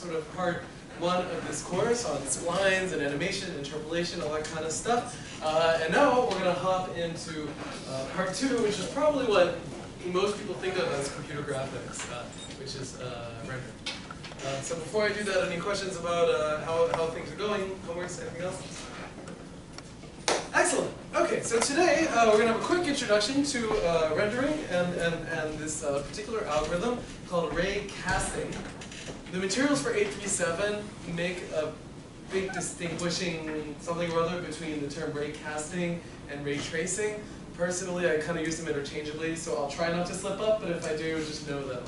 sort of part one of this course on splines and animation, interpolation, all that kind of stuff. And now we're going to hop into part two, which is probably what most people think of as computer graphics, which is rendering. So before I do that, any questions about how things are going? Homeworks, anything else? Excellent. Okay, so today we're going to have a quick introduction to rendering and this particular algorithm called ray casting. The materials for 837 make a big distinguishing something or other between the term ray casting and ray tracing. Personally, I kind of use them interchangeably, so I'll try not to slip up, but if I do, just know that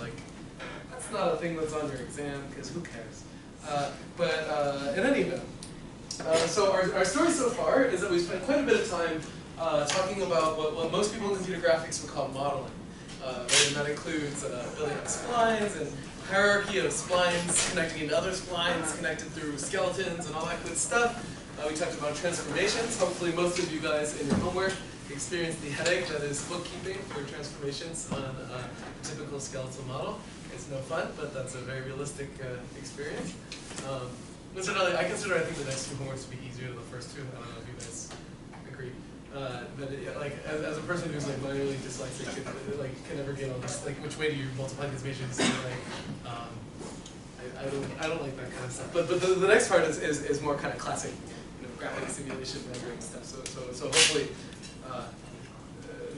that's not a thing that's on your exam, because who cares? But in any event, so our story so far is that we've spent quite a bit of time talking about what most people in computer graphics would call modeling. Right? And that includes building up splines and hierarchy of splines connecting into other splines, connected through skeletons and all that good stuff. We talked about transformations. Hopefully most of you guys in your homework experienced the headache that is bookkeeping for transformations on a typical skeletal model. It's no fun, but that's a very realistic experience. Incidentally, I think the next two homeworks will be easier than the first two. I don't know if you guys agree. But as a person who's manually dyslexic, can never get on this. Which way do you multiply these measures? I don't like that kind of stuff. But the next part is more kind of classic, graphic simulation rendering stuff. So hopefully,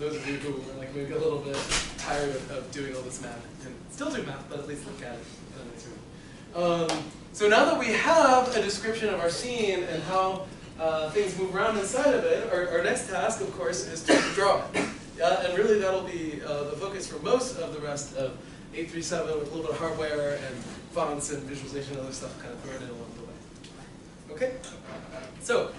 those of you who are maybe a little bit tired of doing all this math can still do math, but at least look at it. So now that we have a description of our scene and how things move around inside of it, our next task, of course, is to draw it. And really that'll be the focus for most of the rest of 837 with a little bit of hardware and fonts and visualization and other stuff kind of thrown in along the way. Okay? So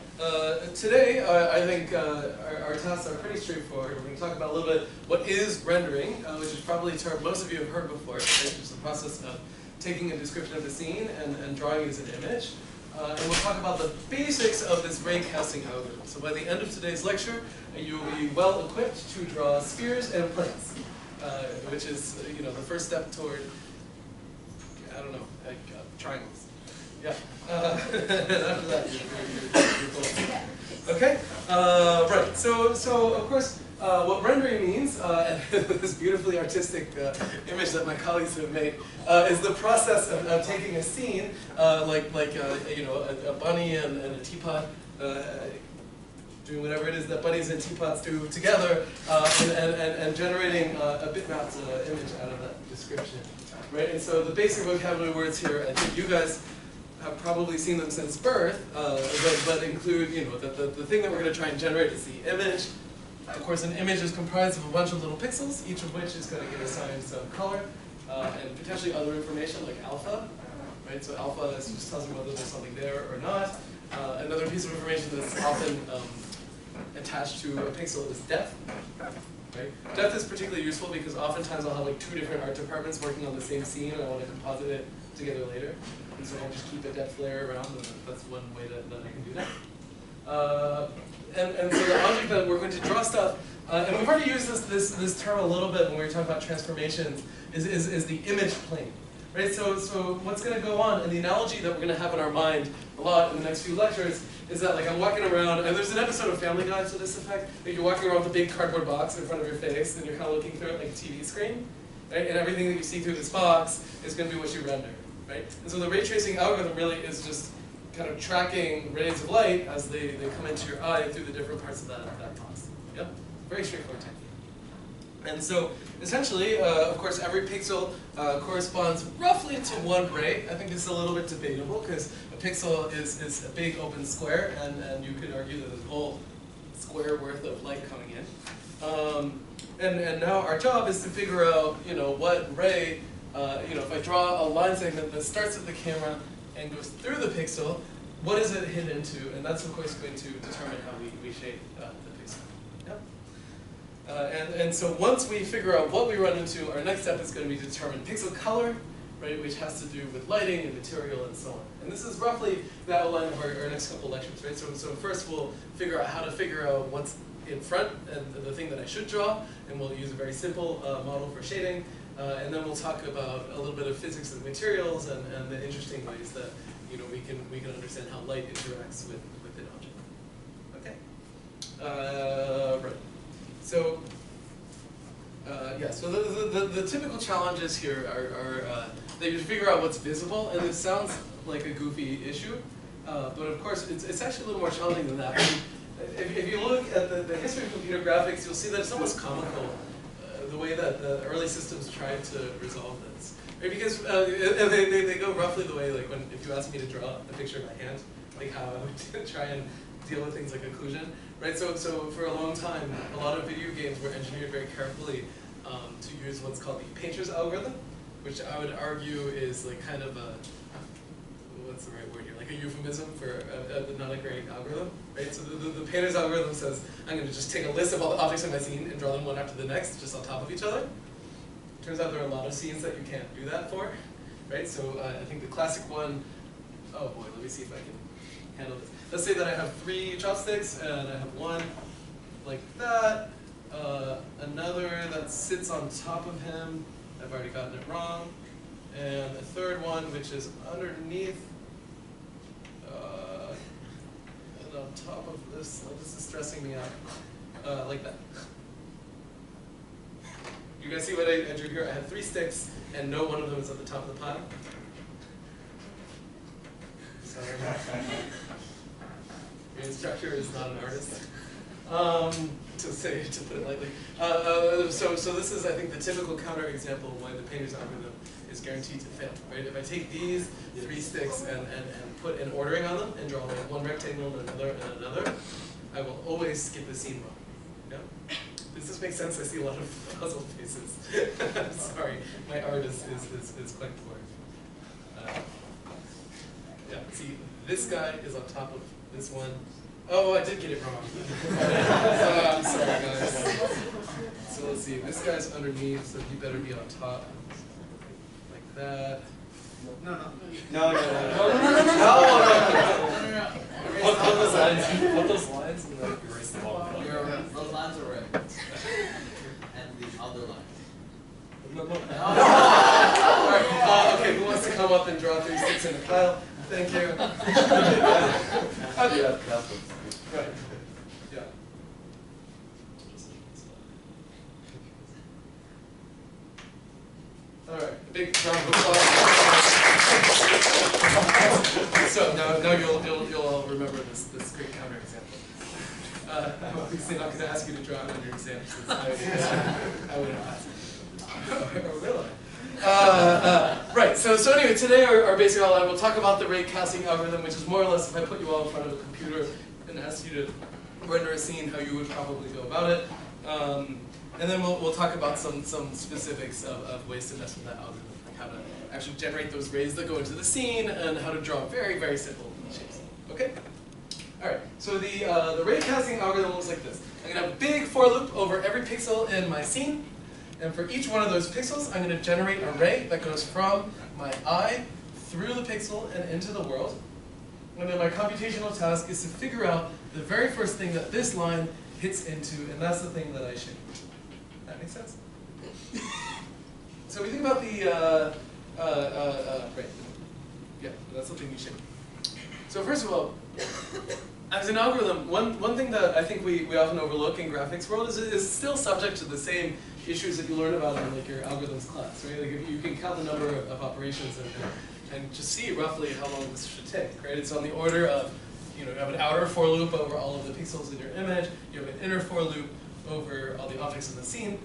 today, I think our tasks are pretty straightforward. We're going to talk about a little bit what is rendering, which is probably a term most of you have heard before, right? Which is the process of taking a description of the scene and drawing it as an image. And we'll talk about the basics of this ray casting algorithm. So by the end of today's lecture, you will be well equipped to draw spheres and planes, which is the first step toward, I don't know, triangles. Yeah. After that, you're both. Okay. Right. So of course, what rendering means, and this beautifully artistic image that my colleagues have made, is the process of taking a scene, a bunny and a teapot, doing whatever it is that bunnies and teapots do together, and generating a bitmapped image out of that description. Right. And so the basic vocabulary words here, I think you guys have probably seen them since birth, but include the thing that we're going to try and generate is the image. Of course, an image is comprised of a bunch of little pixels, each of which is going to get assigned some color and potentially other information like alpha. Right? So alpha just tells me whether there's something there or not. Another piece of information that's often attached to a pixel is depth. Right? Depth is particularly useful because oftentimes I'll have two different art departments working on the same scene and I want to composite it together later. And so I'll just keep a depth layer around, and that's one way that I can do that. And so the object that we're going to draw stuff, and we've already used this term a little bit when we were talking about transformations, is the image plane. Right? So what's going to go on, and the analogy that we're going to have in our mind a lot in the next few lectures, is that I'm walking around, and there's an episode of Family Guy to this effect, that you're walking around with a big cardboard box in front of your face, and you're kind of looking through it like a TV screen, right? And everything that you see through this box is going to be what you render. Right? And so the ray tracing algorithm really is just kind of tracking rays of light as they come into your eye through the different parts of that box. Yep? Very straightforward technique. And so essentially, of course, every pixel corresponds roughly to one ray. I think this is a little bit debatable because a pixel is a big open square, and you could argue that there's a whole square worth of light coming in. And now our job is to figure out what ray, if I draw a line segment that starts at the camera and goes through the pixel, what is it hit into? And that's, of course, going to determine how we shape the pixel. Yep. And so once we figure out what we run into, our next step is going to be to determine pixel color, right, which has to do with lighting and material and so on. And this is roughly the outline of our next couple lectures, right? So first we'll figure out how to figure out what's in front and the thing that I should draw, and we'll use a very simple model for shading. And then we'll talk about a little bit of physics of materials and the interesting ways that we can understand how light interacts with an object. Okay. Right. So yeah. So the typical challenges here are that you figure out what's visible, and it sounds like a goofy issue, but of course it's actually a little more challenging than that. If you look at the history of computer graphics, you'll see that it's almost comical the way that the early systems tried to resolve this. Right? Because they go roughly the way, like if you asked me to draw a picture of my hand, like how I would try and deal with things like occlusion. Right? So for a long time, a lot of video games were engineered very carefully to use what's called the painter's algorithm, which I would argue is like kind of a, what's the right word here, like a euphemism for not a great algorithm, right? So the painter's algorithm says, I'm going to just take a list of all the objects in my scene and draw them one after the next, just on top of each other. Turns out there are a lot of scenes that you can't do that for, right? So I think the classic one, oh boy, let me see if I can handle this. Let's say that I have 3 chopsticks, and I have one like that, another that sits on top of him. I've already gotten it wrong. And a third one, which is underneath, and on top of this, like this is stressing me out, like that. You guys see what I drew here? I have 3 sticks, and no one of them is at the top of the pile. Sorry. Your instructor is not an artist. To put it lightly. So this is, I think, the typical counterexample of why the painter's algorithm is guaranteed to fail. Right? If I take these 3 sticks and put an ordering on them and draw like one rectangle and another, I will always skip the scene wrong. Yeah? Does this make sense? I see a lot of puzzle faces. I'm sorry, my art is quite poor. Yeah, see, this guy is on top of this one. Oh, I did get it wrong. I'm sorry, guys. So let's see. This guy's underneath, so he better be on top, like that. No. Put those lines and like erase them all. Those lines are red. And the other lines. No. All right. Okay, who wants to come up and draw 3 sticks in a pile? Thank you. Yeah, right. Yeah. All right. Big round of applause. So now you'll all remember this great counterexample. I'm obviously not going to ask you to draw it on your exam since I would have. Or will I? Right, so anyway, today our basic outline, we'll talk about the rate casting algorithm, which is more or less if I put you all in front of a computer and asked you to render a scene, how you would probably go about it. And then we'll talk about some specifics of ways to mess with that algorithm, like how to actually generate those rays that go into the scene and how to draw very, very simple shapes. Okay? All right, so the ray casting algorithm looks like this. I'm going to have a big for loop over every pixel in my scene. And for each one of those pixels, I'm going to generate a ray that goes from my eye through the pixel and into the world. And then my computational task is to figure out the very first thing that this line hits into, and that's the thing that I shape. That makes sense? So we think about the, right. Yeah, that's something you shape. So first of all, as an algorithm, one thing that I think we often overlook in graphics world is still subject to the same issues that you learn about in like your algorithms class, right? Like if you can count the number of operations and just see roughly how long this should take, right? It's on the order of, you have an outer for loop over all of the pixels in your image, you have an inner for loop over all the objects in the scene.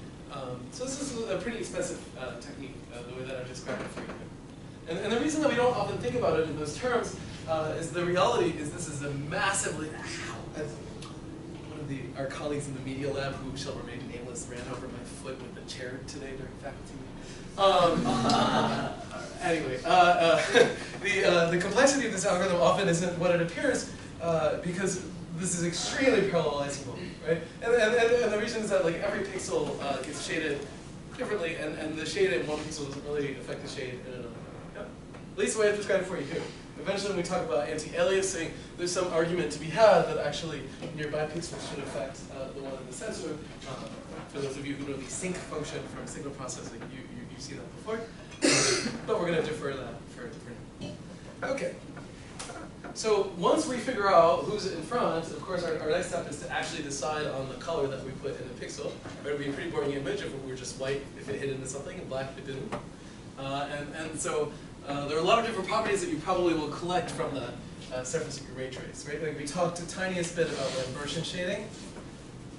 So this is a pretty expensive technique, the way that I've described it for you. And the reason that we don't often think about it in those terms is the reality is this is a massively, as one of our colleagues in the media lab who shall remain nameless ran over my foot with a chair today during faculty meeting. Anyway, the complexity of this algorithm often isn't what it appears because this is extremely parallelizable, right? And the reason is that like every pixel gets shaded differently, and the shade in one pixel doesn't really affect the shade in another. Yeah? At least the way I described it for you here. Eventually, when we talk about anti-aliasing, there's some argument to be had that actually nearby pixels should affect the one in the sensor. For those of you who know the sync function from signal processing, you you've seen that before. But we're going to defer that for now. Okay. So once we figure out who's in front, of course, our next step is to actually decide on the color that we put in the pixel. It would be a pretty boring image if it were just white, if it hit into something, and black if it didn't. And so there are a lot of different properties that you probably will collect from the surface of your ray trace, right? Like we talked a tiniest bit about the inversion shading.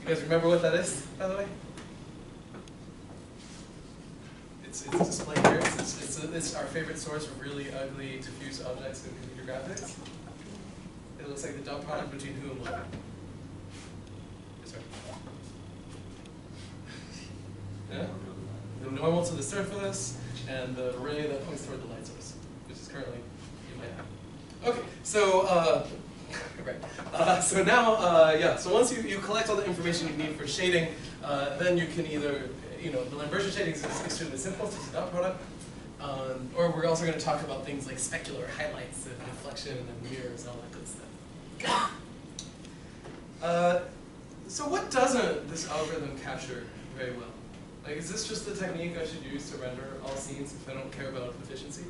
You guys remember what that is, by the way? It's displayed here. It's our favorite source of really ugly, diffuse objects in computer graphics. It looks like the dot product between who and what. Yes, sir. Yeah? The normal to the surface, and the ray that points toward the light source, which is currently in my eye. Okay, so right. So now, yeah. So once you collect all the information you need for shading, then you can either, the inversion shading is extremely simple. It's just a dot product. Or we're also going to talk about things like specular highlights and reflection and mirrors and all that good stuff. So what doesn't this algorithm capture very well? Like, is this just the technique I should use to render all scenes if I don't care about efficiency?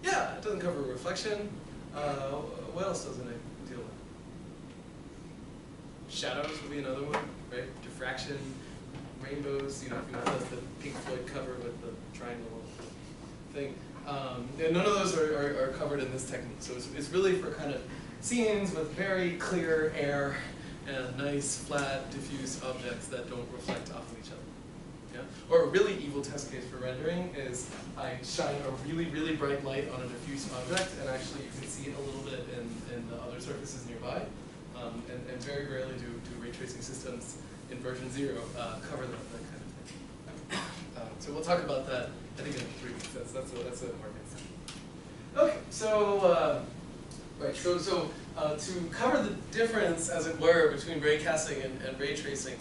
Yeah, it doesn't cover reflection. What else doesn't it deal with? Shadows would be another one, right? Diffraction, rainbows, if you want the Pink Floyd cover with the triangle thing. And none of those are covered in this technique. So it's really for kind of scenes with very clear air and nice, flat, diffuse objects that don't reflect off of each other. Yeah? Or a really evil test case for rendering is I shine a really, really bright light on a diffuse object, and actually you can see it a little bit in the other surfaces nearby. And very rarely do ray tracing systems in version 0 cover that kind of thing. So we'll talk about that, I think, in 3 weeks. That's a more advanced thing. Okay, so right, so to cover the difference, as it were, between ray casting and ray tracing,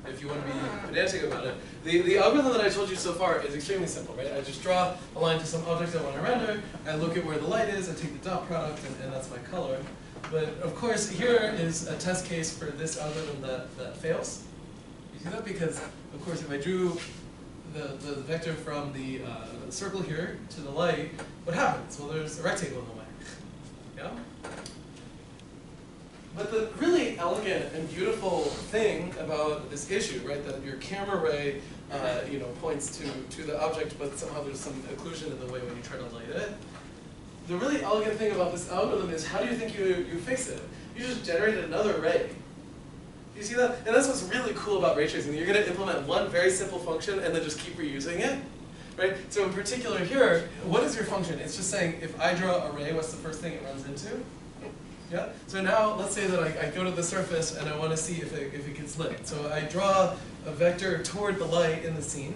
if you want to be pedantic about it, the algorithm that I told you so far is extremely simple, right? I just draw a line to some object I want to render, I look at where the light is, I take the dot product, and that's my color. But of course, here is a test case for this algorithm that fails. You see that? Because, of course, if I drew the vector from the circle here to the light, what happens? Well, there's a rectangle in the way. Yeah? But the really elegant and beautiful thing about this issue, right, that your camera ray, points to the object, but somehow there's some occlusion in the way when you try to light it. The really elegant thing about this algorithm is, how do you think you fix it? You just generate another ray. You see that? And that's what's really cool about ray tracing. You're going to implement one very simple function and then just keep reusing it. Right? So in particular here, what is your function? It's just saying, if I draw a ray, what's the first thing it runs into? Yeah? So now, let's say that I go to the surface and I want to see if it gets lit. So I draw a vector toward the light in the scene.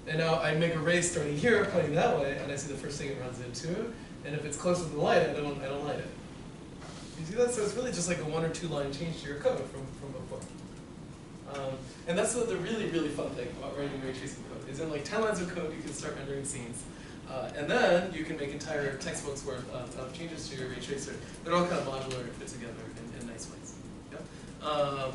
And now I make a ray starting here, pointing that way, and I see the first thing it runs into. And if it's close to the light, I don't light it. You see that? So it's really just like a 1 or 2 line change to your code from before. And that's the really, really fun thing about writing ray tracing code. Is in like 10 lines of code, you can start rendering scenes. And then you can make entire textbooks worth of changes to your ray tracer. They're all kind of modular and fit together in nice ways. Yeah?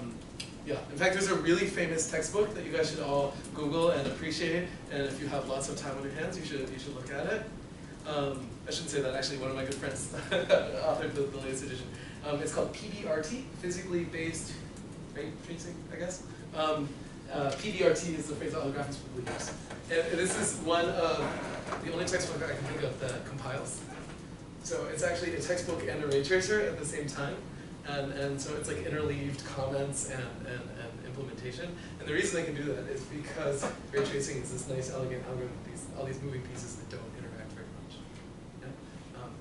Yeah. In fact, there's a really famous textbook that you guys should all Google and appreciate. And if you have lots of time on your hands, you should look at it. I shouldn't say that, actually. One of my good friends authored the latest edition. It's called PBRT, Physically Based Ray Tracing, I guess. PBRT is the phrase that holographics people use. And this is one of the only textbook I can think of that compiles. So it's actually a textbook and a ray tracer at the same time. And so it's like interleaved comments and implementation. And the reason they can do that is because ray tracing is this nice, elegant algorithm, all these moving pieces that don't interact very much. Yeah?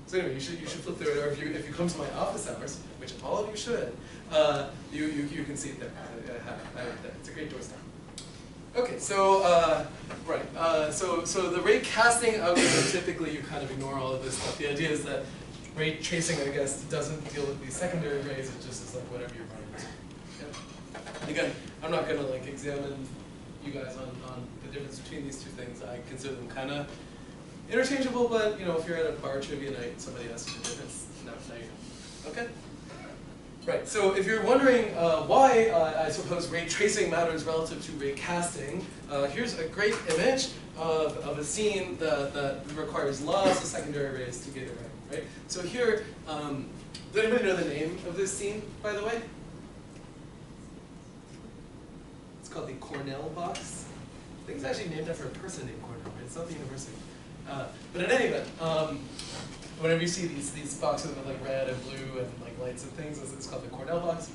So anyway, you should flip through it, or if you come to my office hours, which all of you should, you can see it there. I have it there. It's a great doorstop. Okay, so right, so the ray casting algorithm, typically you kind of ignore all of this stuff. The idea is that ray tracing, I guess, doesn't deal with these secondary rays. It just is like whatever you're running into. Yeah? Again, I'm not going to like examine you guys on the difference between these two things. I consider them kind of interchangeable, but if you're at a bar trivia night and somebody asks you the difference, now you know. Okay? Right, so if you're wondering why I suppose ray tracing matters relative to ray casting, here's a great image of a scene that requires lots of secondary rays to get it right. So here, does anybody know the name of this scene, by the way? It's called the Cornell Box. I think it's actually named after a person named Cornell, right? It's not the university. But in any event, whenever you see these boxes with like red and blue and like lights and things, it's called the Cornell Box.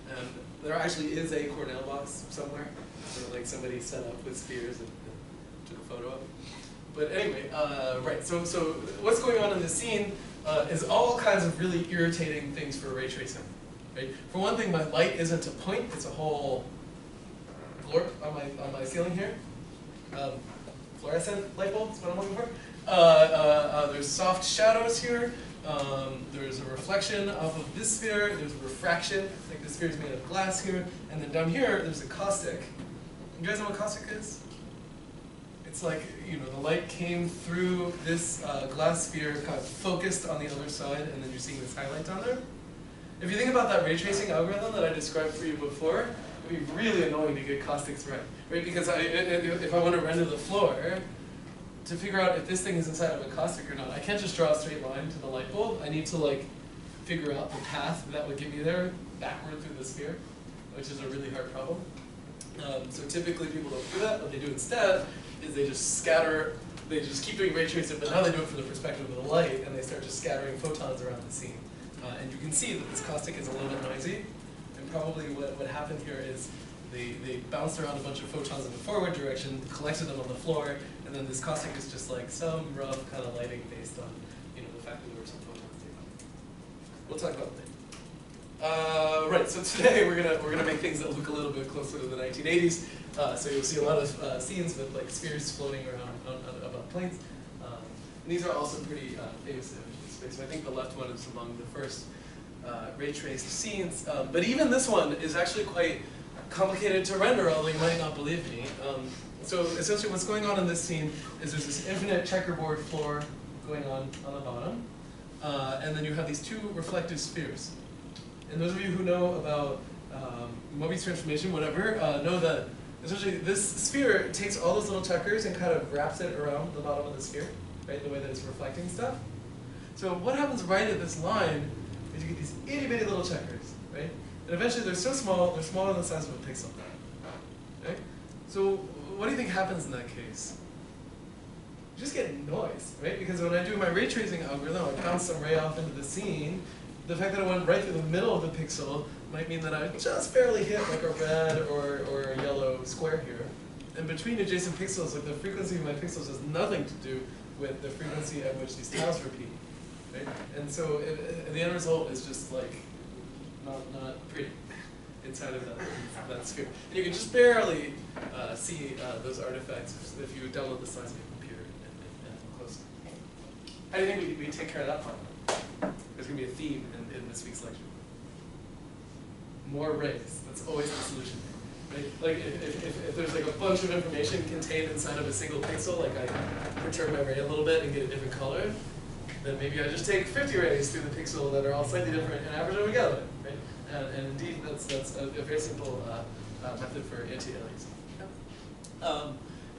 And there actually is a Cornell Box somewhere. So like somebody set up with spheres and took a photo of it. But anyway, right, so what's going on in this scene is all kinds of really irritating things for ray tracing. Right? For one thing, my light isn't a point, it's a whole glorp on my ceiling here. Fluorescent light bulb is what I'm looking for. There's soft shadows here. There's a reflection off of this sphere. There's a refraction, like the sphere is made of glass here. And then down here, there's a caustic. You guys know what caustic is? It's like, you know, the light came through this glass sphere, kind of focused on the other side, and then you're seeing this highlight down there. If you think about that ray tracing algorithm that I described for you before, it'd be really annoying to get caustics right? Because if I want to render the floor, to figure out if this thing is inside of a caustic or not, I can't just draw a straight line to the light bulb. I need to like figure out the path that would get me there backward through the sphere, which is a really hard problem. So typically people don't do that. What they do instead is they just scatter, they just keep doing ray tracing, but now they do it from the perspective of the light, and they start just scattering photons around the scene. And you can see that this caustic is a little bit noisy, and probably what happened here is they bounced around a bunch of photons in the forward direction, collected them on the floor, and then this caustic is just like some rough kind of lighting based on, you know, the fact that there were some photons taken. We'll talk about that. Right, so today we're gonna make things that look a little bit closer to the 1980s. So you'll see a lot of scenes with like spheres floating around above planes. And these are also pretty famous images in space. So I think the left one is among the first ray traced scenes. But even this one is actually quite complicated to render, although you might not believe me. So essentially what's going on in this scene is there's this infinite checkerboard floor going on the bottom. And then you have these two reflective spheres. And those of you who know about Mobius transformation, whatever, know that essentially this sphere takes all those little checkers and kind of wraps it around the bottom of the sphere, right, the way that it's reflecting stuff. So what happens right at this line is you get these itty bitty little checkers, right? And eventually they're so small, they're smaller than the size of a pixel. Okay? So what do you think happens in that case? You just get noise, right? Because when I do my ray tracing algorithm, I bounce some ray off into the scene. The fact that I went right through the middle of the pixel might mean that I just barely hit like a red or a yellow square here. And between adjacent pixels, like the frequency of my pixels has nothing to do with the frequency at which these tiles repeat. Right? And so the end result is just like not pretty inside of that sphere. And you can just barely see those artifacts if you download the slides on your computer and look closely. How do you think we take care of that problem? There's going to be a theme in this week's lecture. More rays. That's always the solution. Right? Like if there's like a bunch of information contained inside of a single pixel, like I perturb my ray a little bit and get a different color, then maybe I just take 50 rays through the pixel that are all slightly different and average them together. Right? And indeed, that's a very simple method for anti-aliasing.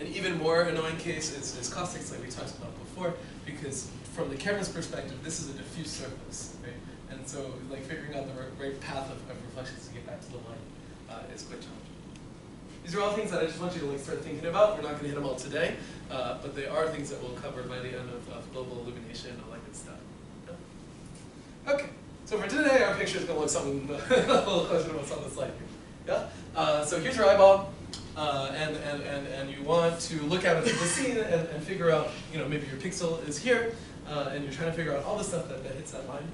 An even more annoying case is caustics, like we talked about before, because from the camera's perspective, this is a diffuse surface, right? And so, like figuring out the right path of reflections to get back to the line is quite challenging. These are all things that I just want you to like start thinking about. We're not going to hit them all today, but they are things that we'll cover by the end of global illumination and all that good stuff. Yeah? Okay, so for today, our picture is going to look something a little closer to what's on the slide here. Yeah? So here's your eyeball. And you want to look at it as the scene and figure out, you know, maybe your pixel is here, and you're trying to figure out all the stuff that hits that line.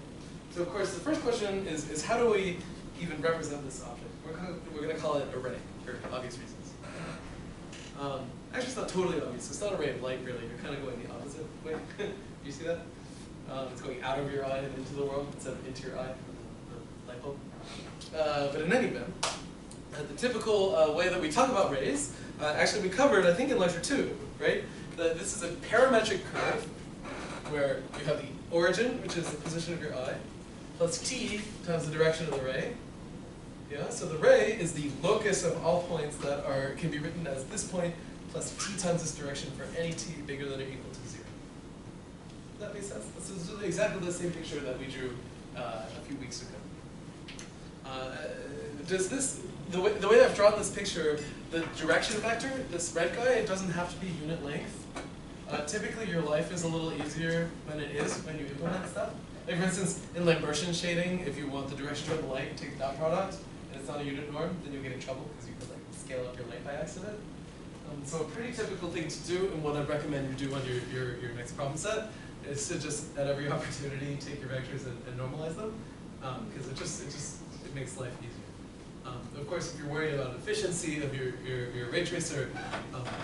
So of course, the first question is how do we even represent this object? We're going to call it array for obvious reasons. Actually, it's not totally obvious. It's not a ray of light, really. You're kind of going the opposite way. You see that? It's going out of your eye and into the world instead of into your eye, the light bulb. But in any event, the typical way that we talk about rays, actually we covered, I think, in lecture 2, right? This is a parametric curve where you have the origin, which is the position of your eye, plus t times the direction of the ray. Yeah, so the ray is the locus of all points that can be written as this point plus t times this direction for any t bigger than or equal to 0. Does that make sense? This is exactly the same picture that we drew a few weeks ago. The way I've drawn this picture, the direction vector, this red guy, it doesn't have to be unit length. Typically, your life is a little easier when it is when you implement stuff. Like for instance, in Lambertian shading, if you want the direction of the light, you take the dot product, and it's not a unit norm, then you'll get in trouble because you could like scale up your light by accident. So a pretty typical thing to do, and what I'd recommend you do on your next problem set, is to just at every opportunity take your vectors and normalize them, because it makes life easier. Of course, if you're worried about efficiency of your ray tracer,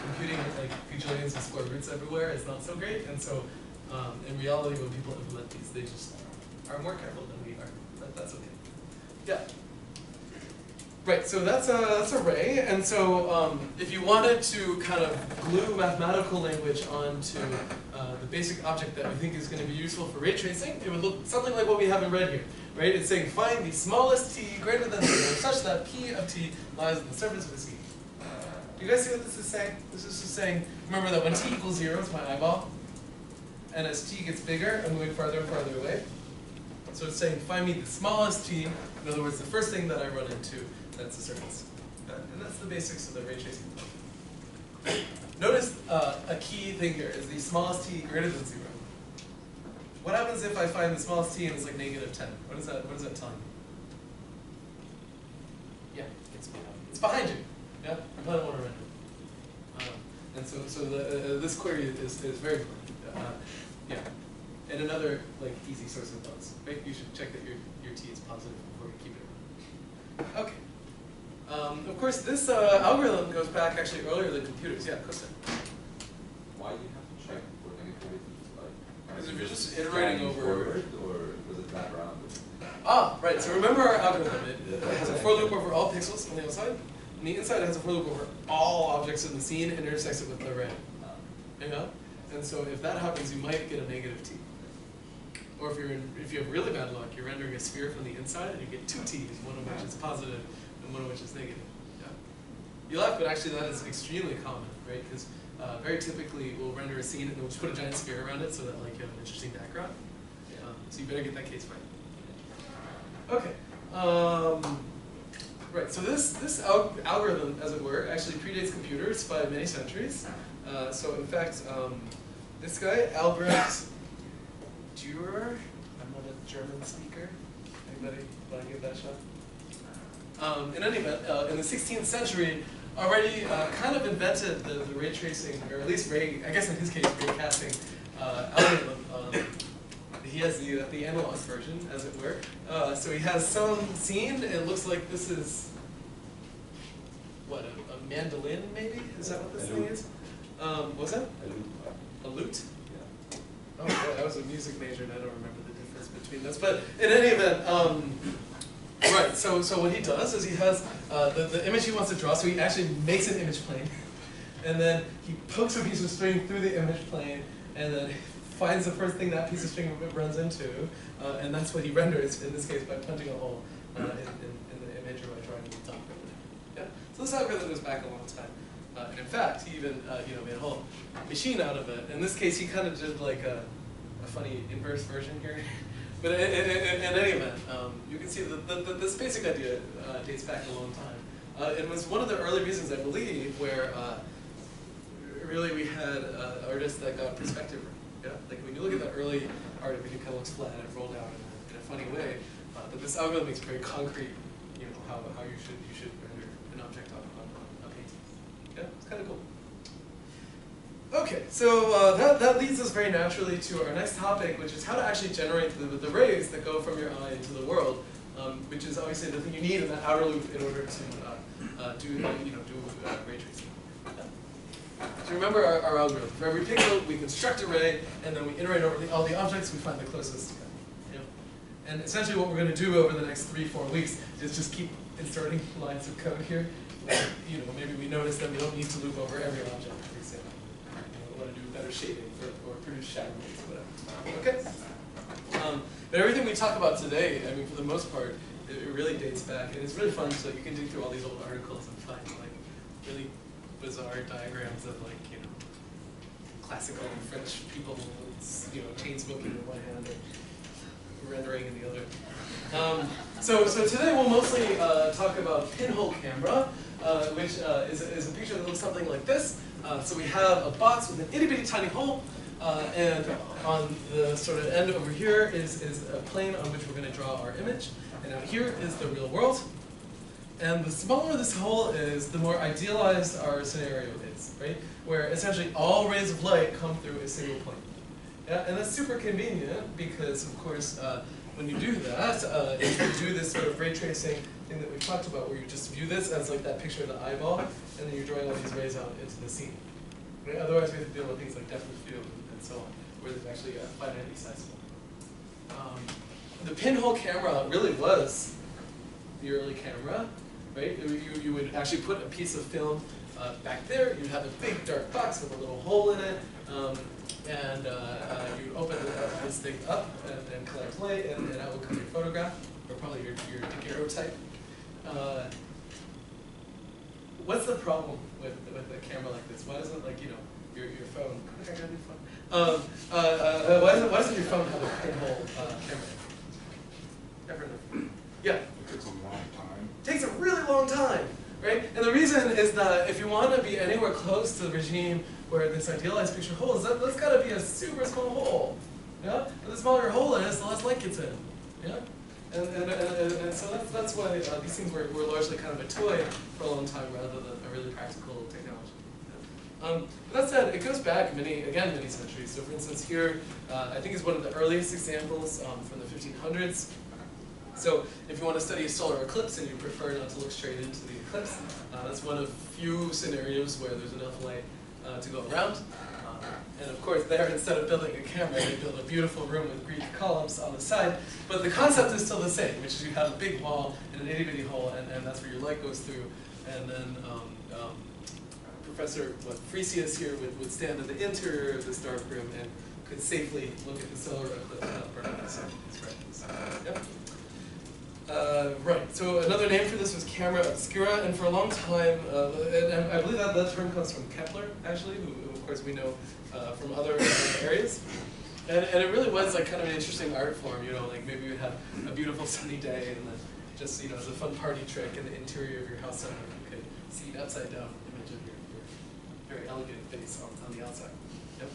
computing with like gajillions of square roots everywhere is not so great. And so, in reality, when people implement these, they just are more careful than we are. But that's okay. Yeah. Right. So that's a ray. And so, if you wanted to kind of glue mathematical language onto the basic object that we think is going to be useful for ray tracing, it would look something like what we have in red here. Right? It's saying find the smallest t greater than 0 such that p of t lies on the surface of the scheme. Do you guys see what this is saying? This is just saying, remember that when t equals 0, it's my eyeball. And as t gets bigger, I'm moving farther and farther away. So it's saying find me the smallest t, in other words, the first thing that I run into, that's the surface. And that's the basics of the ray tracing. Notice a key thing here is the smallest t greater than 0. What happens if I find the smallest t and it's like -10? What does that tell me? Yeah, it's behind you. Yeah, you probably want to render. And so this query is very important. Yeah, and another like easy source of bugs. Right? You should check that your t is positive before you keep it. Okay. Of course, this algorithm goes back actually earlier than computers. Yeah, Costa. Why do you have to check for negativity? Because if you're just iterating over. Forward, or was it that round? Ah, right. So remember our algorithm. It has a for loop over all pixels on the outside. On the inside, it has a for loop over all objects in the scene and intersects it with the ray. You know? And so if that happens, you might get a negative t. Or if you have really bad luck, you're rendering a sphere from the inside and you get 2 t's, one of which is positive and one of which is negative. Yeah. You laugh, but actually that is extremely common, right? Because very typically we'll render a scene and we'll just put a giant sphere around it so that like you have an interesting background. So you better get that case right. Okay. Right. So this algorithm, as it were, actually predates computers by many centuries. So in fact, this guy, Albrecht Dürer, I'm not a German speaker. Anybody want to give that a shot? In any event, in the 16th century, already kind of invented the ray tracing, or at least ray, I guess in his case, ray casting algorithm. He has the analog version, as it were. So he has some scene. It looks like this is, what, a mandolin, maybe? Is that what this thing is? What's that? A lute? Yeah. Oh, boy, I was a music major, and I don't remember the difference between those. But in any event, right, so what he does is he has the image he wants to draw, so he actually makes an image plane. And then he pokes a piece of string through the image plane, and then finds the first thing that piece of string runs into, and that's what he renders, in this case, by punching a hole in the image or by drawing the top. Yeah. So this algorithm goes back a long time. And in fact, he even made a whole machine out of it. In this case, he kind of did like a funny inverse version here. But in any event, you can see that this basic idea dates back a long time. It was one of the early reasons, I believe, where really we had artists that got perspective. Yeah, like when you look at that early art, it kind of looks flat and rolled out in a funny way. But this algorithm makes very concrete, how you should render an object on a painting. Yeah, it's kind of cool. Okay, so that leads us very naturally to our next topic, which is how to actually generate the rays that go from your eye into the world, which is obviously the thing you need in that outer loop in order to do ray tracing. So remember our algorithm. For every pixel, we construct a ray, and then we iterate over all the objects, we find the closest. And essentially what we're going to do over the next 3-4 weeks is just keep inserting lines of code here. Maybe we notice that we don't need to loop over every object, for example. We want to do better shading or produce shadows, whatever. Okay? But everything we talk about today, I mean, for the most part, it really dates back, and it's really fun. So you can dig through all these old articles and find like really bizarre diagrams of like classical French people, chain smoking in one hand and rendering in the other. So today we'll mostly talk about pinhole camera, which is a picture that looks something like this. So we have a box with an itty bitty tiny hole, and on the sort of end over here is a plane on which we're going to draw our image. And out here is the real world. And the smaller this hole is, the more idealized our scenario is, right? Where essentially all rays of light come through a single plane. Yeah, and that's super convenient because, of course, when you do that, if you do this sort of ray tracing thing that we've talked about, where you just view this as like that picture of the eyeball, and then you're drawing all these rays out into the scene. Right? Otherwise, we have to deal with things like depth of field and so on, where there's actually a finitely sizable. The pinhole camera really was the early camera, right? You would actually put a piece of film back there. You'd have a big dark box with a little hole in it, and you open this thing up and collect light, and out would come your photograph, or probably your daguerreotype. What's the problem with a camera like this? Why doesn't your phone? I think I got a new phone. Why doesn't your phone have a pinhole camera? Ever know? Yeah. It takes a long time. Takes a really long time, right? And the reason is that if you want to be anywhere close to the regime where this idealized picture hole is, that's got to be a super small hole. Yeah. And the smaller your hole is, the less light gets in. Yeah. And so that's why these things were largely kind of a toy for a long time rather than a really practical technology. But that said, it goes back many centuries. So for instance here, I think is one of the earliest examples from the 1500s. So if you want to study a solar eclipse and you prefer not to look straight into the eclipse, that's one of few scenarios where there's enough light to go around. And of course there, instead of building a camera, they build a beautiful room with Greek columns on the side. But the concept is still the same, which is you have a big wall and an itty bitty hole, and that's where your light goes through. And then Professor Frisius here would stand in the interior of this dark room and could safely look at the solar eclipse without burning the sun. Yep. Right, so another name for this was camera obscura, and for a long time, and I believe that term comes from Kepler, actually, who of course we know from other areas. And it really was like kind of an interesting art form, like maybe you have a beautiful sunny day and then just, as a fun party trick in the interior of your house somewhere, you could see an upside down image of your very elegant face on the outside. Yep.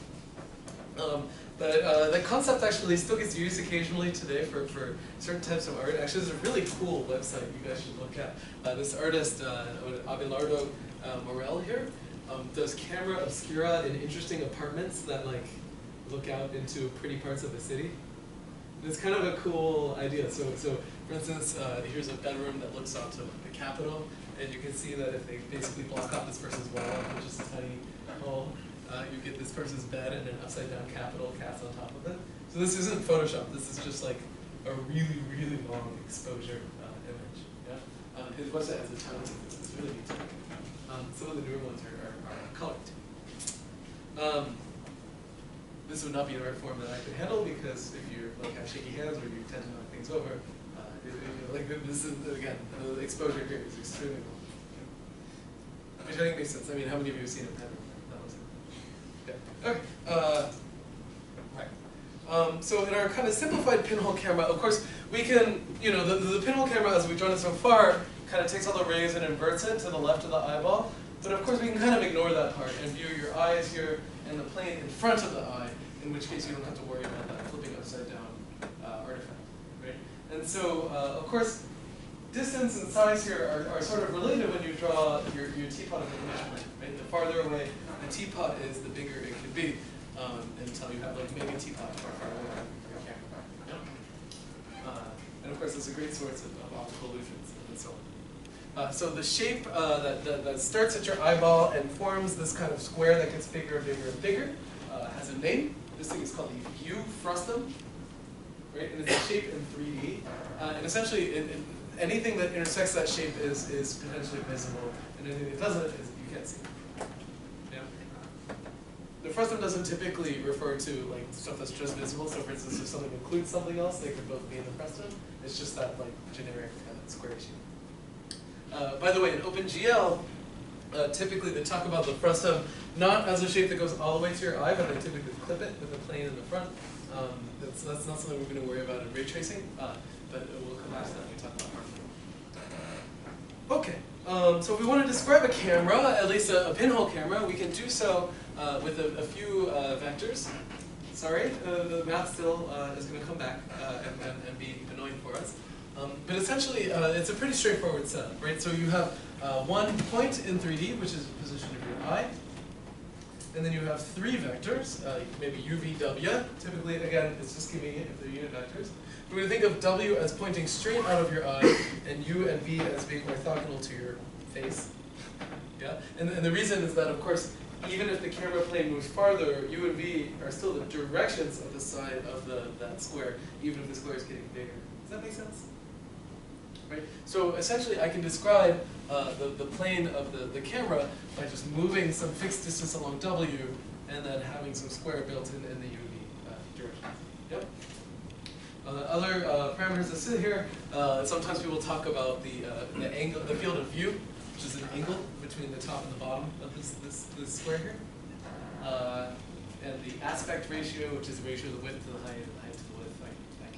But the concept actually still gets used occasionally today for certain types of art. Actually, there's a really cool website you guys should look at. This artist, Abelardo Morel here, does camera obscura in interesting apartments that look out into pretty parts of the city. And it's kind of a cool idea. So for instance, here's a bedroom that looks onto the Capitol, and you can see that if they basically block off this person's wall, which is a tiny hole, you get this person's bed and an upside-down Capitol cast on top of it. So this isn't Photoshop. This is just like a really, really long exposure image. Yeah? His website has a ton of things. It's really neat. Some of the newer ones are colored too. This would not be an art form that I could handle because if you have shaky hands or you tend to knock things over, this is again the exposure here is extremely long. Yeah. Which I think makes sense. I mean, how many of you have seen a pen? Okay, right. So in our kind of simplified pinhole camera, of course, we can, the pinhole camera as we've drawn it so far kind of takes all the rays and inverts it to the left of the eyeball. But of course, we can kind of ignore that part and view your eyes here and the plane in front of the eye, in which case you don't have to worry about that flipping upside down artifact, right? And so, of course, distance and size here are sort of related when you draw your teapot of the image plane, right? The farther away the teapot is, the bigger it could be, until you have mega teapot far away from your camera. Yep. And of course, it's a great source of optical illusions and so on. So the shape that starts at your eyeball and forms this kind of square that gets bigger and bigger and bigger has a name. This thing is called the frustum, right? And it's a shape in 3D. And essentially, anything that intersects that shape is potentially visible, and anything that doesn't, you can't see. Yeah. the frustum doesn't typically refer to like stuff that's just visible. So for instance, if something includes something else, they could both be in the frustum. It's just that like generic square issue. By the way, in OpenGL, typically they talk about the frustum not as a shape that goes all the way to your eye, but they typically clip it with a plane in the front. That's not something we're going to worry about in ray tracing, but we'll come back to that when we talk about hardware. Okay, so if we want to describe a camera, at least a pinhole camera, we can do so with a few vectors. Sorry, the math still is going to come back and be annoying for us. But essentially, it's a pretty straightforward setup, right? So you have one point in 3D, which is the position of your eye. And then you have three vectors, maybe U, V, W. Typically, again, it's just convenient if they're unit vectors. We're going to think of W as pointing straight out of your eye, and U and V as being orthogonal to your face. Yeah? And the reason is that, of course, even if the camera plane moves farther, U and V are still the directions of the side of that square, even if the square is getting bigger. Does that make sense? Right? So essentially, I can describe the plane of the camera by just moving some fixed distance along W and then having some square built in the U V direction. Yep. Other parameters that sit here, sometimes people talk about the angle, the field of view, which is an angle between the top and the bottom of this square here. And the aspect ratio, which is the ratio of the width to the height and the height to the width. I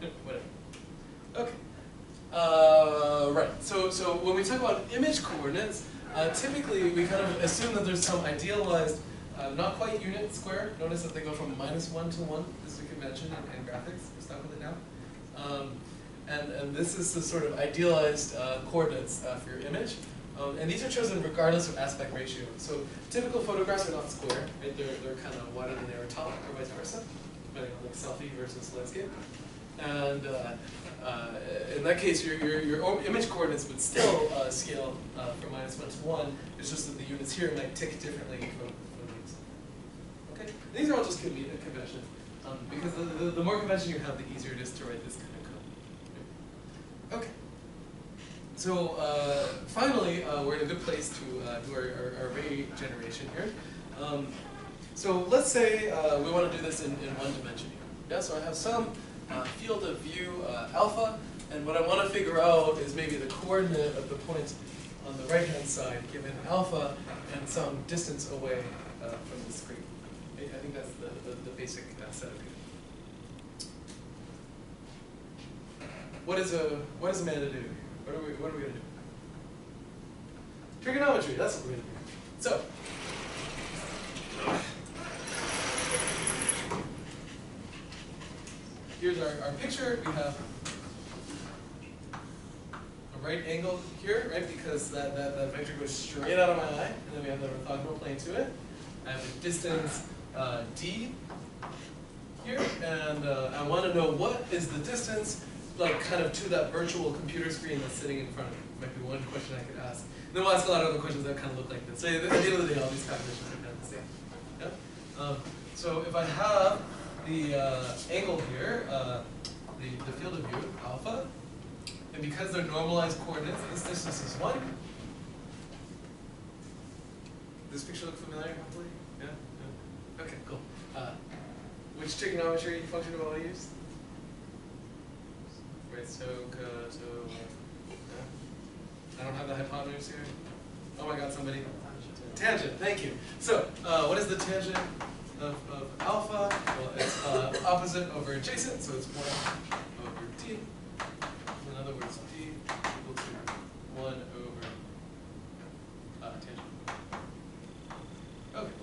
can't whatever. Okay. Right, so when we talk about image coordinates, typically we kind of assume that there's some idealized, not quite unit square. Notice that they go from -1 to 1. This is a convention in graphics. We're stuck with it now. And this is the sort of idealized coordinates for your image. And these are chosen regardless of aspect ratio. So typical photographs are not square, right? They're kind of wider than they are tall, or vice versa, depending on like selfie versus landscape. And in that case, your image coordinates would still scale from -1 to 1. It's just that the units here might tick differently from these. Okay, and these are all just convention. Because the more convention you have, the easier it is to write this kind of code. Okay. So finally, we're in a good place to do our ray generation here. So let's say we want to do this in one dimension here. Yeah, so I have some field of view alpha, and what I want to figure out is maybe the coordinate of the point on the right-hand side given alpha and some distance away from the screen. I think that's the basic setup here. What is Amanda do? What are we going to do? Trigonometry, that's what we're going to do. So, here's our picture. We have a right angle here, right? Because that vector goes straight out of my eye, and then we have the orthogonal plane to it. I have a distance d here, and I want to know what is the distance, like kind of to that virtual computer screen that's sitting in front of me. Might be one question I could ask. And then we'll ask a lot of other questions that kind of look like this. So at the end of the day, all these calculations are kind of the same. Yeah? So if I have the angle here, the field of view, alpha, and because they're normalized coordinates, this distance is 1. Does this picture look familiar, hopefully? Yeah? Yeah? Okay, cool. Which trigonometry function do I want to use? Right, so I don't have the hypotenuse here. Oh my god, somebody. Tangent, thank you. So, what is the tangent of alpha? Well, it's opposite over adjacent, so it's 1 over d. In other words, d equal to 1 over tangent. Okay.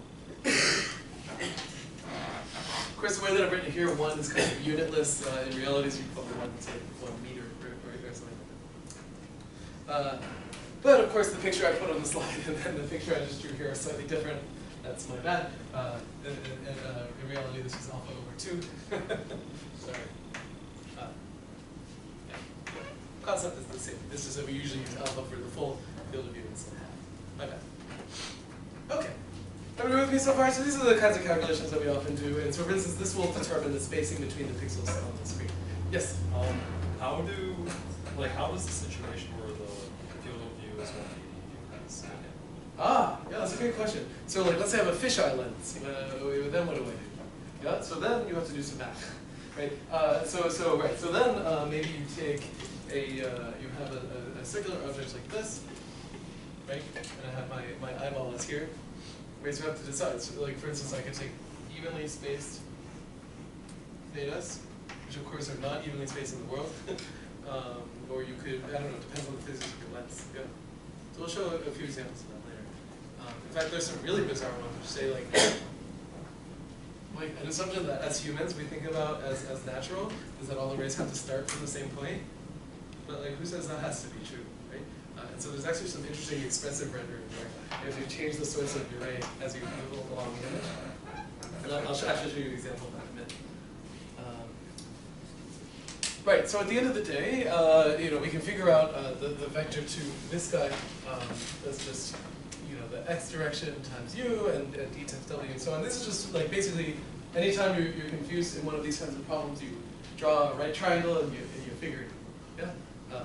Of course, the way that I've written it here, 1 is kind of unitless. In reality, so you probably want to say 1 meter or something like that. But of course, the picture I put on the slide and then the picture I just drew here are slightly different. That's my bad. In reality, this is alpha over 2. Sorry. Yeah. Concept is the same. It's just that we usually use alpha for the full field of view instead of half. My bad. Okay. Everybody with me so far? So these are the kinds of calculations that we often do. And so for instance, this will determine the spacing between the pixels on the screen. Yes? How does the situation where the field of view is 180 degrees? Yeah, that's a great question. So like, let's say I have a fisheye lens. Then what do I do? Yeah, so then you have to do some math, right? So then maybe you take you have a circular object like this, right? And I have my eyeball is here. Right, so you have to decide. So like, for instance, I could take evenly spaced thetas, which of course are not evenly spaced in the world. Or you could, I don't know, it depends on the physics of your lens. Yeah. So we'll show a few examples of that later. In fact, there's some really bizarre ones which say like an assumption that as humans we think about as natural is that all the rays have to start from the same point. But like, who says that has to be true, right? And so there's actually some interesting expressive rendering where if you change the source of your ray as you move along the image. And I'll actually show you an example of that in a minute. Right, so at the end of the day, we can figure out the vector to this guy. That's just the x direction times u and d times w and so on. This is just like basically anytime you're confused in one of these kinds of problems, you draw a right triangle and you figure it. Yeah.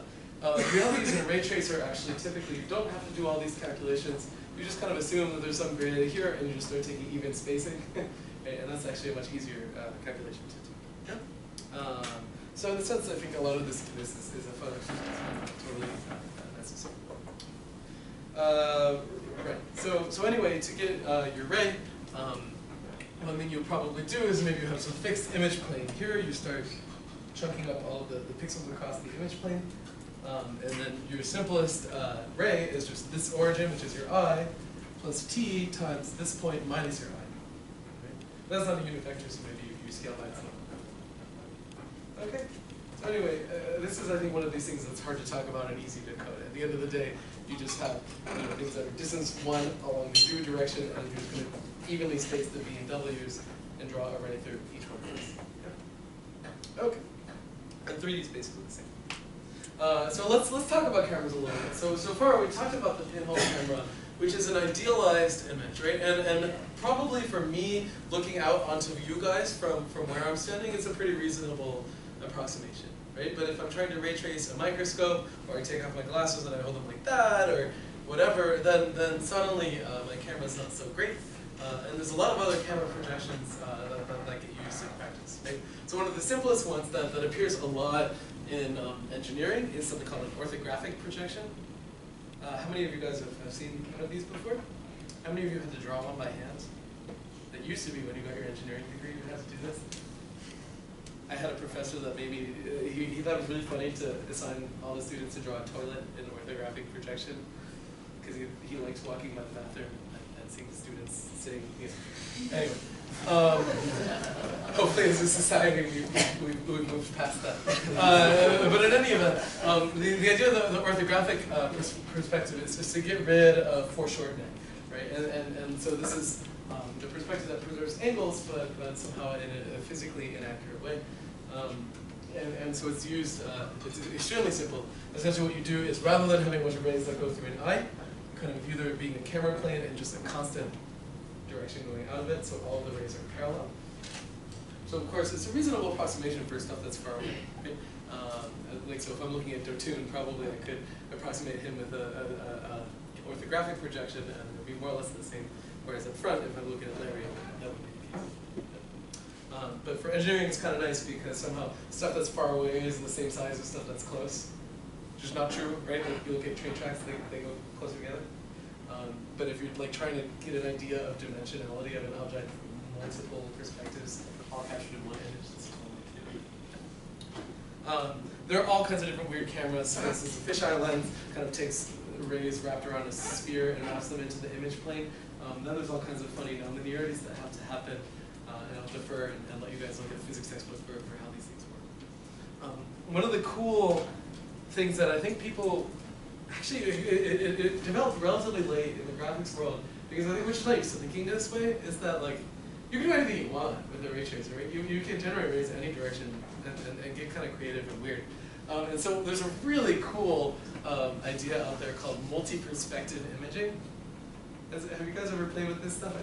Realities in a ray tracer actually typically don't have to do all these calculations. You just kind of assume that there's some gradient here and you just start taking even spacing, and that's actually a much easier calculation to do. Yeah. So in the sense, I think a lot of this is a fun exercise, not totally necessary. Right. So anyway, to get your ray, one thing you'll probably do is maybe you have some fixed image plane here. You start chunking up all of the pixels across the image plane, and then your simplest ray is just this origin, which is your eye, plus t times this point minus your eye. Right? That's not a unit vector, so maybe you scale by itself. Okay. So anyway, this is, I think, one of these things that's hard to talk about and easy to code. At the end of the day, you just have things that are distance 1 along the u direction, and you're just going to evenly space the v and w's and draw a ray through each one of those. Yeah. Okay. And 3D is basically the same. So let's talk about cameras a little bit. So far we talked about the pinhole camera, which is an idealized image, right? And probably for me, looking out onto you guys from where I'm standing, it's a pretty reasonable approximation, right? But if I'm trying to ray trace a microscope, or I take off my glasses and I hold them like that, or whatever, then suddenly my camera's not so great. And there's a lot of other camera projections that get used in practice, right? So one of the simplest ones that appears a lot in engineering is something called an orthographic projection. How many of you guys have seen one of these before? How many of you had to draw one by hand? That used to be when you got your engineering degree, you had to do this. I had a professor that maybe, he thought it was really funny to assign all the students to draw a toilet in orthographic projection, because he likes walking by the bathroom and seeing the students sitting. Anyway, hopefully as a society we've moved past that. But in any event, the idea of the orthographic perspective is just to get rid of foreshortening, right? And so this is the perspective that preserves angles, but somehow in a physically inaccurate way. And so it's used, it's extremely simple. Essentially what you do is rather than having a bunch of rays that go through an eye, kind of either being a camera plane and just a constant direction going out of it, so all the rays are parallel. So of course it's a reasonable approximation for stuff that's far away. Right? Like so if I'm looking at Dotun, probably I could approximate him with a orthographic projection and it would be more or less the same. Whereas up front, if I'm looking at Larry, that would be the case. But for engineering, it's kind of nice because somehow stuff that's far away is the same size as stuff that's close. Which is not true, right? Like you look at train tracks, they go closer together. But if you're like trying to get an idea of dimensionality of an object from multiple perspectives, all captured in one image, this is totally cute. There are all kinds of different weird cameras. For instance, a fisheye lens kind of takes rays wrapped around a sphere and wraps them into the image plane. Then there's all kinds of funny nonlinearities that have to happen, and I'll defer and let you guys look at the physics textbook for how these things work. One of the cool things that I think people, actually it developed relatively late in the graphics world, because I think which is like thinking this way, is that like, you can do anything you want with the ray tracer, right? You can generate rays in any direction and get kind of creative and weird. And so there's a really cool idea out there called multi-perspective imaging. Have you guys ever played with this stuff?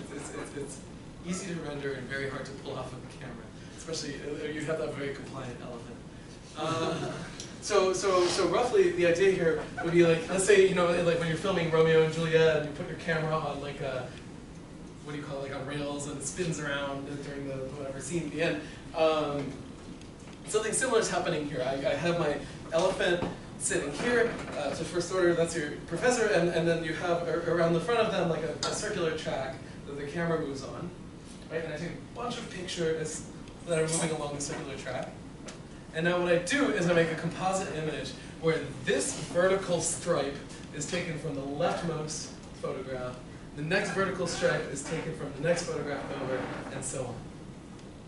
It's easy to render and very hard to pull off of the camera. Especially, you have that very compliant element. So roughly the idea here would be like, let's say, like when you're filming Romeo and Juliet and you put your camera on like a, what do you call it, like on rails, and it spins around during the whatever scene at the end. Something similar is happening here. I have my elephant sitting here, so first order, that's your professor, and then you have around the front of them like a circular track that the camera moves on, right? And I take a bunch of pictures that are moving along the circular track. And now what I do is I make a composite image where this vertical stripe is taken from the leftmost photograph, the next vertical stripe is taken from the next photograph over, and so on.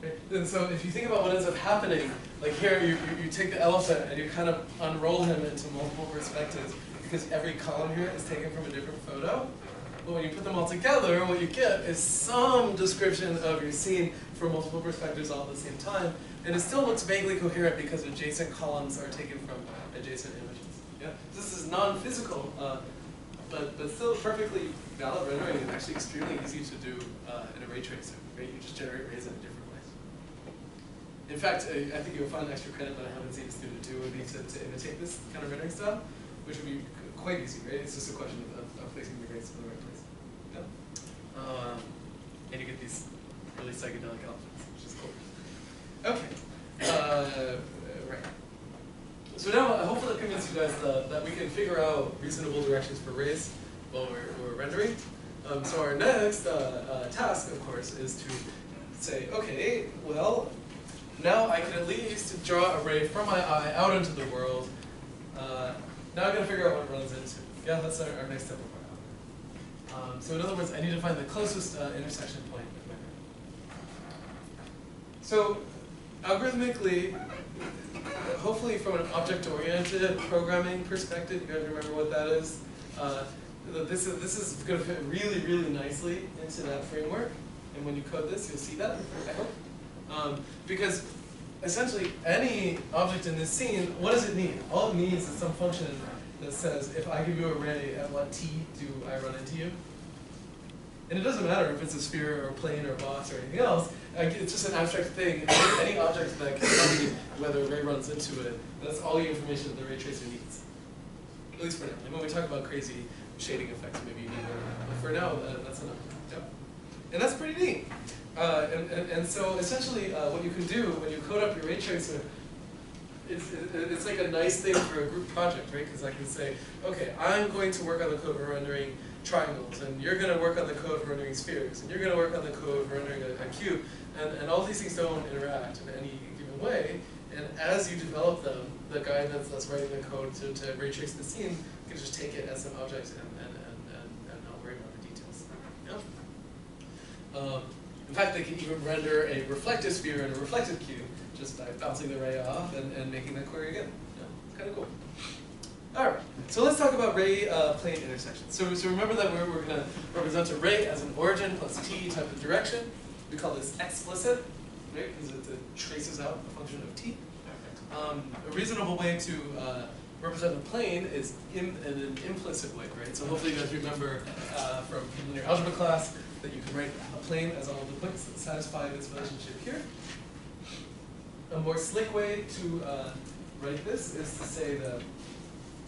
Okay? And so if you think about what ends up happening, like here you take the elephant and you kind of unroll him into multiple perspectives because every column here is taken from a different photo. But when you put them all together, what you get is some description of your scene from multiple perspectives all at the same time. And it still looks vaguely coherent because adjacent columns are taken from adjacent images. Yeah? This is non-physical, but still perfectly valid rendering and actually extremely easy to do in a ray tracer. Right? You just generate rays in different ways. In fact, I think you'll find extra credit that I haven't seen a student do would be to imitate this kind of rendering style, which would be quite easy, right? It's just a question of placing the rays in the right place. Yeah? And you get these really psychedelic outfits, which is cool. Okay, right. So now, hopefully that convinced you guys that we can figure out reasonable directions for rays while we're rendering. So our next task, of course, is to say, okay, well, now I can at least draw a ray from my eye out into the world. Now I'm going to figure out what it runs into. Yeah, that's our next step of our algorithm. So in other words, I need to find the closest intersection point. So algorithmically, hopefully from an object-oriented programming perspective, you guys remember what that is? This is going to fit really, really nicely into that framework. And when you code this, you'll see that, I hope. Because essentially, any object in this scene, what does it need? All it needs is some function that says, if I give you a ray, at what t do I run into you? And it doesn't matter if it's a sphere or a plane or a box or anything else. It's just an abstract thing. Any object that can tell me whether a ray runs into it, that's all the information that the ray tracer needs. At least for now. And when we talk about crazy shading effects, maybe you need more. But for now, that's enough. Yeah. And that's pretty neat. And so essentially, what you can do when you code up your ray tracer, it's like a nice thing for a group project, right? Because I can say, okay, I'm going to work on the code for rendering triangles, and you're going to work on the code for rendering spheres, and you're going to work on the code for rendering a cube, and all these things don't interact in any given way. And as you develop them, the guy that's writing the code to ray trace the scene can just take it as an object and not worry about the details. Yeah? In fact, they can even render a reflective sphere and a reflective cube just by bouncing the ray off and making that query again. Yeah, it's kind of cool. All right, so let's talk about ray plane intersections. So remember that we're going to represent a ray as an origin plus t type of direction. We call this explicit, right? Because it traces out a function of t. A reasonable way to represent a plane is in an implicit way, right? So hopefully you guys remember from linear algebra class that you can write a plane as all of the points that satisfy this relationship here. A more slick way to write this is to say that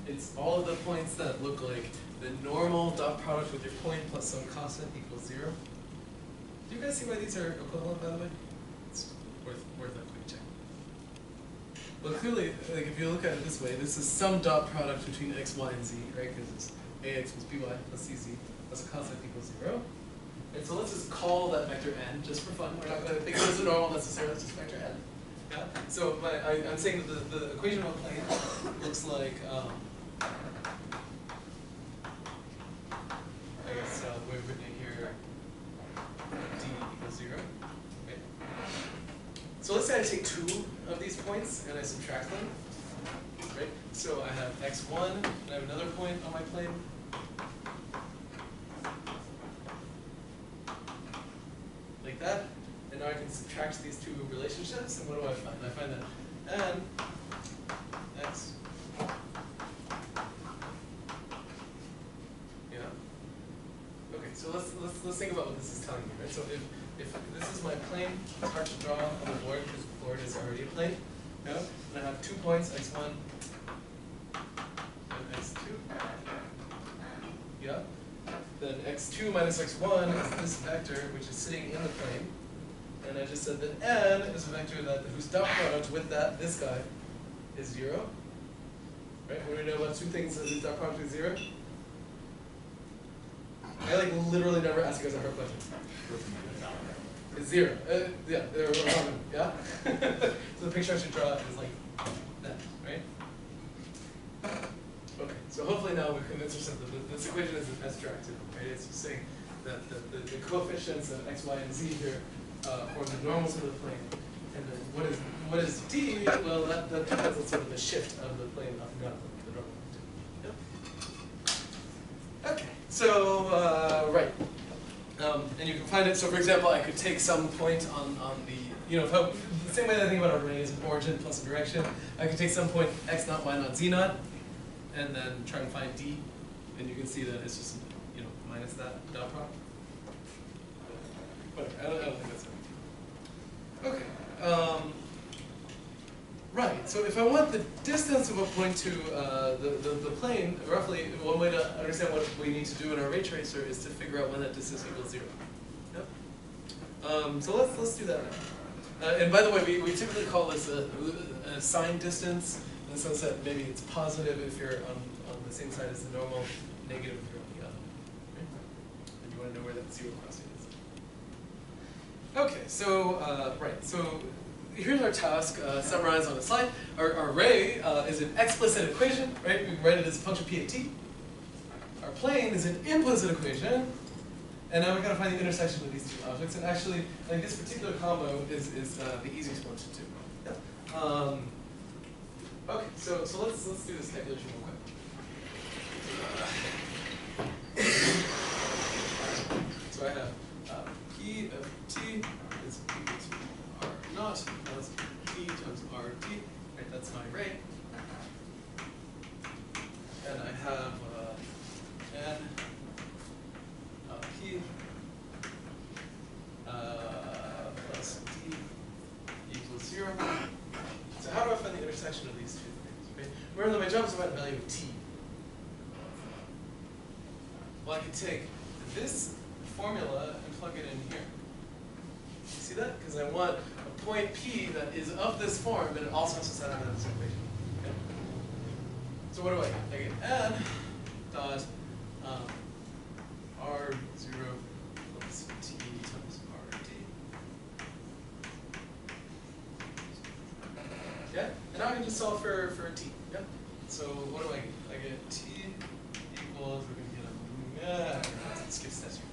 it's all of the points that look like the normal dot product with your point plus some constant equals 0. Do you guys see why these are equivalent, by the way? It's worth a quick check. Well, clearly, like if you look at it this way, this is some dot product between x, y, and z, right? Because it's ax plus by plus cz plus a constant equals 0. And so let's just call that vector n, just for fun. We're not going to think of it as a normal necessarily, it's just vector n. Yeah? So I'm saying that the equation of a plane looks like, I guess we've written it here, d equals 0. Okay. So let's say I take 2 of these points and I subtract them. Right? So I have x1 and I have another point on my plane. Like that. And now I can subtract these two relationships, and what do I find? I find that n x, you know. Okay, so let's think about what this is telling me, right? So if this is my plane, it's hard to draw on the board because the board is already a plane. Yeah? And I have 2 points, x1 and x2. Yeah? Then x2 minus x1 is this vector, which is sitting in the plane. And I just said that n is a vector whose dot product with this guy is 0. Right? What do we know about 2 things whose dot product is 0? I like literally never ask you guys a hard question. It's 0. Yeah, they're wrong. Yeah? So the picture I should draw is like that, right? Okay, so hopefully now we've convinced ourselves that this equation is abstractive, right? It's just saying that the coefficients of x, y, and z here form the normals of the plane. And then what is d? Well, that depends on sort of the shift of the plane up and down the normal. Yep. Okay, so, right. And you can find it, so for example, I could take some point on the, the same way that I think about array as an origin plus a direction, I could take some point x naught, y naught, z naught, and then try and find d, and you can see that it's just, minus that dot product. Whatever, I don't think that's it. Okay. Right, so if I want the distance of a point to the plane, roughly, one way to understand what we need to do in our ray tracer is to figure out when that distance equals 0. Yep. So let's do that now. And by the way, we typically call this a sign distance, in the sense that maybe it's positive if you're on the same side as the normal, negative if you're on the other. Right? And you want to know where that 0 crossing is. Okay, so, right, so here's our task summarized on a slide. Our array is an explicit equation, right? We can write it as a function p at t. Our plane is an implicit equation. And now we've got to find the intersection of these 2 objects. And actually, I think this particular combo is the easiest one to do. Yeah. Okay, so let's do this calculation real quick. So I have p of t is equal to r naught plus p times rt. Right, that's my array. And I have n p plus d equals 0. So how do I find the intersection of these 2 things? Right? Remember that my job is about the value of t. Well, I could take this formula and plug it in here. You see that? Because I want a point P that is of this form, but it also has to satisfy this equation. Okay? So what do I get? I get n dot r0 plus t times rt. Yeah? And now I can just solve for t. Yeah? So what do I get? I get t equals, we're going to get skip steps here.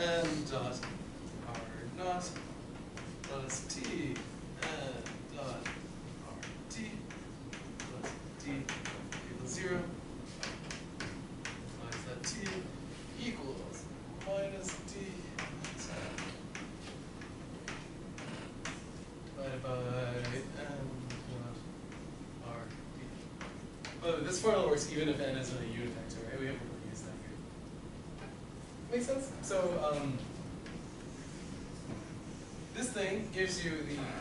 N dot r naught plus t n dot rt plus d equals 0. Minus that t equals minus d divided by n dot rt. Oh, this formula works even if n isn't a unit vector, right? We haven't really used that here. Make sense? So this thing gives you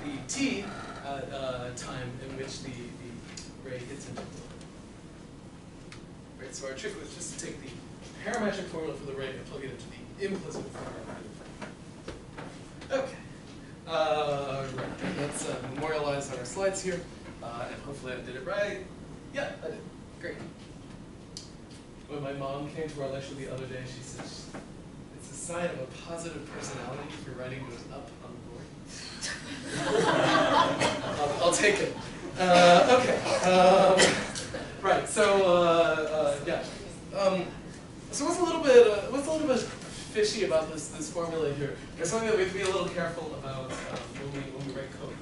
the t time in which the ray hits into the plane. Right, so our trick was just to take the parametric formula for the ray and plug it into the implicit formula. Okay. Right. Let's memorialize on our slides here, and hopefully I did it right. Yeah, I did. Great. When my mom came to our lecture the other day, she said, it's a sign of a positive personality if your writing goes up on the board. I'll take it. Okay. Right. So yeah. So what's a little bit fishy about this formula here? There's something that we have to be a little careful about when we write code.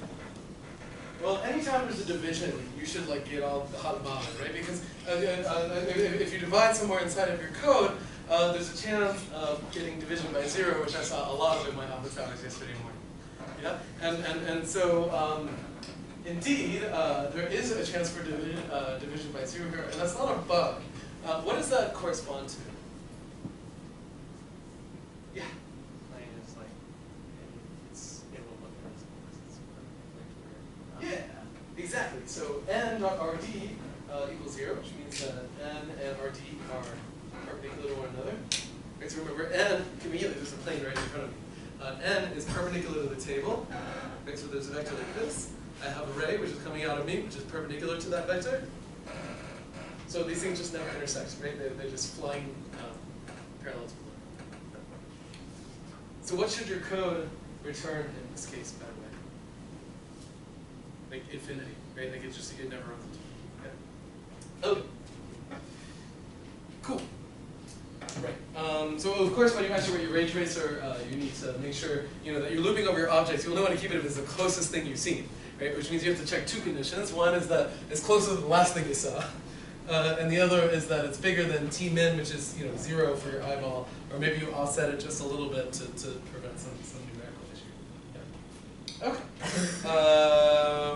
Well, anytime there's a division, you should get all hot and bothered, right? Because if you divide somewhere inside of your code, there's a chance of getting division by 0, which I saw a lot of in my office hours yesterday morning. Yeah, and so indeed, there is a chance for division by 0 here, and that's not a bug. What does that correspond to? Yeah. Plane is it will look at Exactly. So n.rd equals 0, which means that n and rd are perpendicular to one another. Right, so remember, n, conveniently, there's a plane right in front of me. N is perpendicular to the table. Right, so there's a vector like this. I have a ray, which is coming out of me, which is perpendicular to that vector. So these things just never intersect, right? They're just flying parallel to one. So what should your code return in this case, by the way? Like infinity, right? Like it never runs into. Okay. Cool. Right. So of course, when you actually write your ray tracer, you need to make sure that you're looping over your objects. You only want to keep it as the closest thing you've seen, right? Which means you have to check two conditions. One is that it's closer to the last thing you saw, and the other is that it's bigger than t min, which is 0 for your eyeball, or maybe you offset it just a little bit to prevent some numerical issue. Yeah. Okay.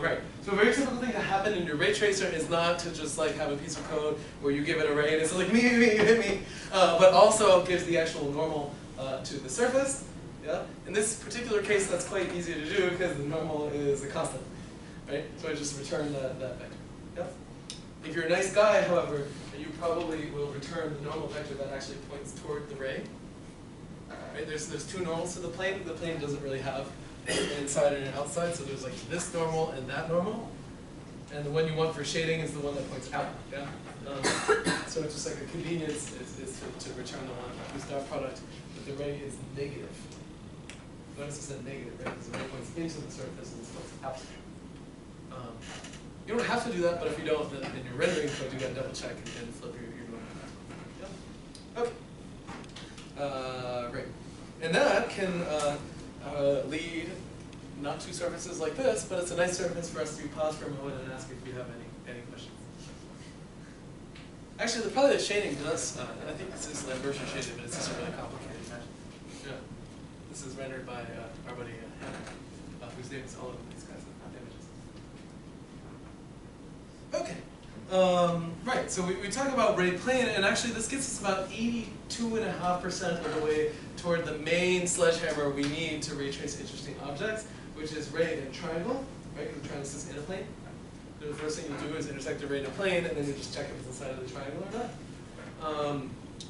Right. So a very typical thing to happen in your ray tracer is not to just like have a piece of code where you give it a ray and it's like me, you hit me, but also gives the actual normal to the surface. Yeah. In this particular case, that's quite easy to do because the normal is a constant, right? So I just return that vector. Yeah. If you're a nice guy, however, you probably will return the normal vector that actually points toward the ray. Right? There's two normals to the plane. The plane doesn't really have an inside and an outside, so there's like this normal and that normal. And the one you want for shading is the one that points out. Yeah. So it's just like a convenience is to return the one whose dot product with the ray is negative. Notice it's a negative, right? Because the ray points into the surface and this points out. You don't have to do that, but if you don't, then in your rendering code, you got to double check and flip your normal. Yep. Okay. Great. And that can lead not to surfaces like this, but it's a nice surface for us to pause for a moment and ask if you have any questions. Actually, probably the shading does, and I think this is Lambertian shaded, but it's just a really complicated fashion. Yeah. This is rendered by our buddy Hannah, whose name is all over these kinds of images. Okay. Right, so we talk about ray plane, and actually this gets us about 82.5% of the way toward the main sledgehammer we need to ray trace interesting objects, which is ray and triangle, right? Because the triangle sits in a plane. So the first thing you do is intersect the ray in a plane, and then you just check if it's inside of the triangle or not.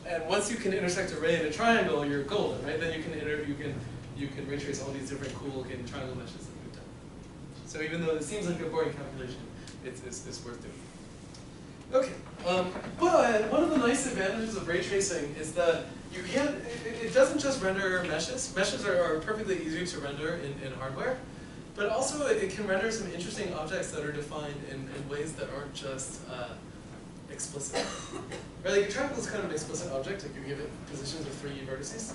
And once you can intersect a ray in a triangle, you're golden, right? Then you can ray trace all these different cool looking triangle meshes that we've done. So even though it seems like a boring calculation, it's worth doing. Okay, but one of the nice advantages of ray tracing is that you can't, it doesn't just render meshes. Meshes are perfectly easy to render in hardware, but also it can render some interesting objects that are defined in ways that aren't just explicit. Right, like a triangle is kind of an explicit object, like you give it positions of 3 vertices.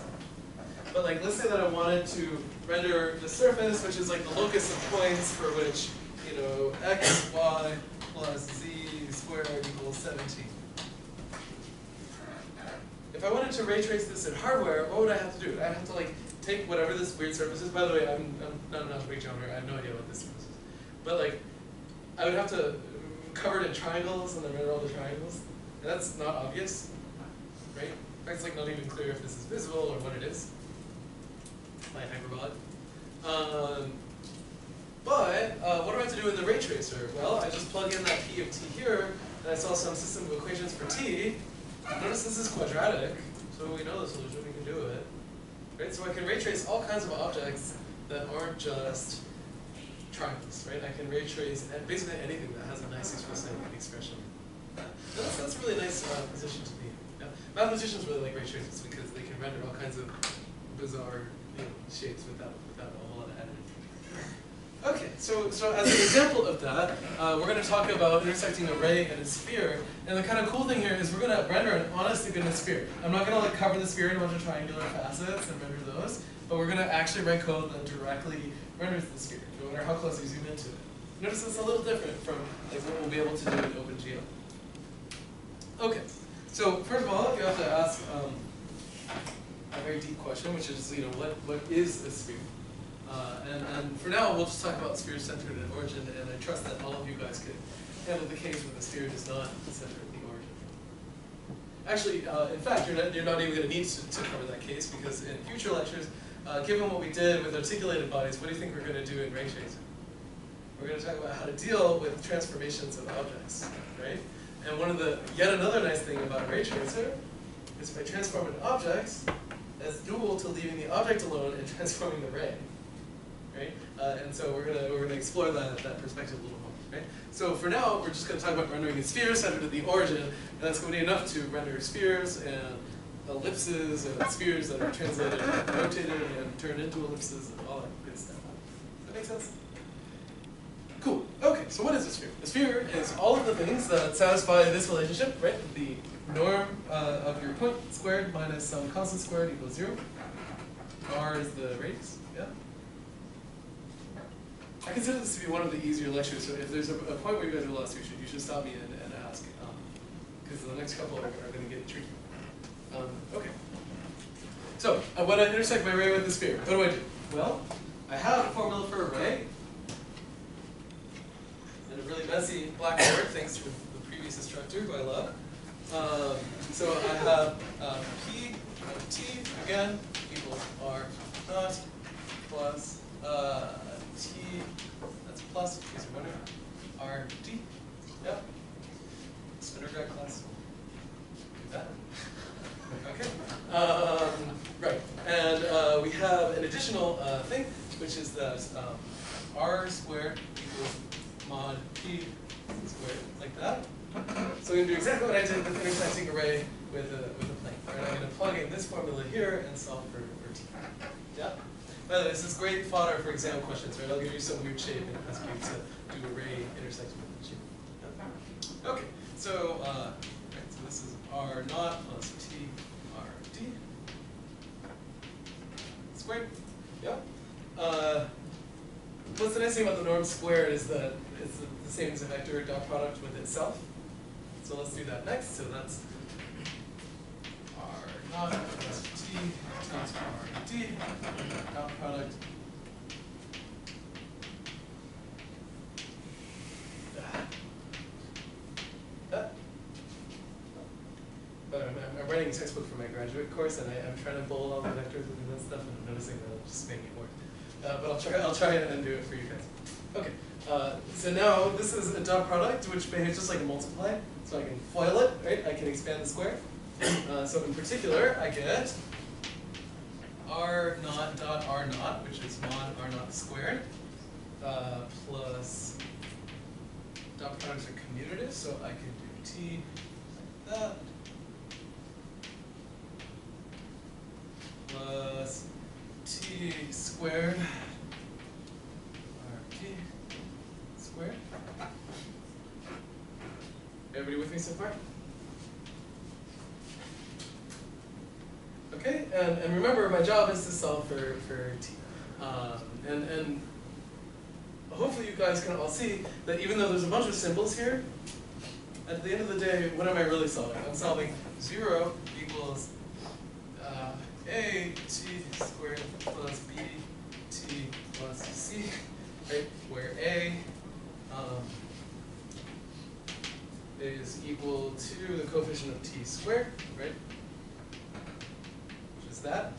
But like, let's say that I wanted to render the surface, which is like the locus of points for which, x, y, plus z squared equals 17. If I wanted to ray trace this in hardware, what would I have to do? I'd have to like take whatever this weird surface is. By the way, I'm not an algebraic geometer. I have no idea what this surface is. But like, I would have to cover it in triangles and then render all the triangles. And that's not obvious, right? In fact, it's like not even clear if this is visible or what it is by hyperbolic. But what do I have to do in the ray tracer? Well, I just plug in that p of t here, and I saw some system of equations for t. Notice this is quadratic, so we know the solution, we can do it. Right? So I can ray trace all kinds of objects that aren't just triangles, right? I can ray trace basically anything that has a nice explicit expression. That's a really nice position to be in. Yeah? Mathematicians really like ray tracers because they can render all kinds of bizarre shapes without a whole lot of editing. Okay, so as an example of that, we're going to talk about intersecting a ray and a sphere. And the kind of cool thing here is we're going to render an honest-to-goodness sphere. I'm not going to like cover the sphere in a bunch of triangular facets and render those, but we're going to actually write code that directly renders the sphere, no matter how close you zoom into it. Notice it's a little different from like what we'll be able to do in OpenGL. Okay, so first of all, you have to ask a very deep question, which is, what is a sphere? And for now, we'll just talk about spheres centered in origin, and I trust that all of you guys could handle the case where the sphere does not center at the origin. Actually, in fact, you're not even going to need to cover that case, because in future lectures, given what we did with articulated bodies, what do you think we're going to do in ray tracing? we're going to talk about how to deal with transformations of objects, right? And yet another nice thing about a ray tracer is if I transform into objects, that's dual to leaving the object alone and transforming the ray, right? And so we're gonna explore that perspective a little more, right? So for now, we're just gonna talk about rendering a sphere centered at the origin, and that's going to be enough to render spheres and ellipses and spheres that are translated and rotated and turned into ellipses and all that good stuff. Does that make sense? Cool. Okay, so what is a sphere? A sphere is all of the things that satisfy this relationship, right? The norm of your point squared minus some constant squared equals 0. R is the radius, yeah? I consider this to be one of the easier lectures, so if there's a point where you guys are lost, you should stop me and ask, because the next couple are going to get tricky. Okay. So, when I intersect my ray with the sphere, what do? Well, I have a formula for a ray, and a really messy blackboard, thanks to the previous instructor, who I love. So I have P of T, again, equals R naught plus T, that's plus, in case you're wondering, R D. Yep. Spinner grad class. Do that. Okay. Right. And we have an additional thing, which is that R squared equals mod P squared, like that. So we're going to do exactly what I did with intersecting array with a plane. Right? I'm going to plug in this formula here and solve for T. Yeah? By the way, this is great fodder for exam questions, right? I'll give you some weird shape and ask you to do array intersection with shape. Yeah? Okay, so, so this is R naught plus T R D squared. Yeah? What's the nice thing about the norm squared is that it's the same as a vector dot product with itself. So let's do that next. So that's R naught plus T times R D dot product. I'm writing a textbook for my graduate course, and I'm trying to bold all the vectors and that stuff, and I'm noticing that it's just making it work. But I'll try and do it for you guys. Okay. So now this is a dot product which behaves just like a multiply. So I can FOIL it, right? I can expand the square. So in particular, I get R naught dot R naught, which is mod R naught squared, plus dot products are commutative, so I can do T like that, plus T squared RT squared. Everybody with me so far? Okay, and remember, my job is to solve for T. And hopefully you guys can all see that even though there's a bunch of symbols here, at the end of the day, what am I really solving? I'm solving 0 equals A T squared plus B T plus C, right? Where A is equal to the coefficient of T squared, right? Which is that.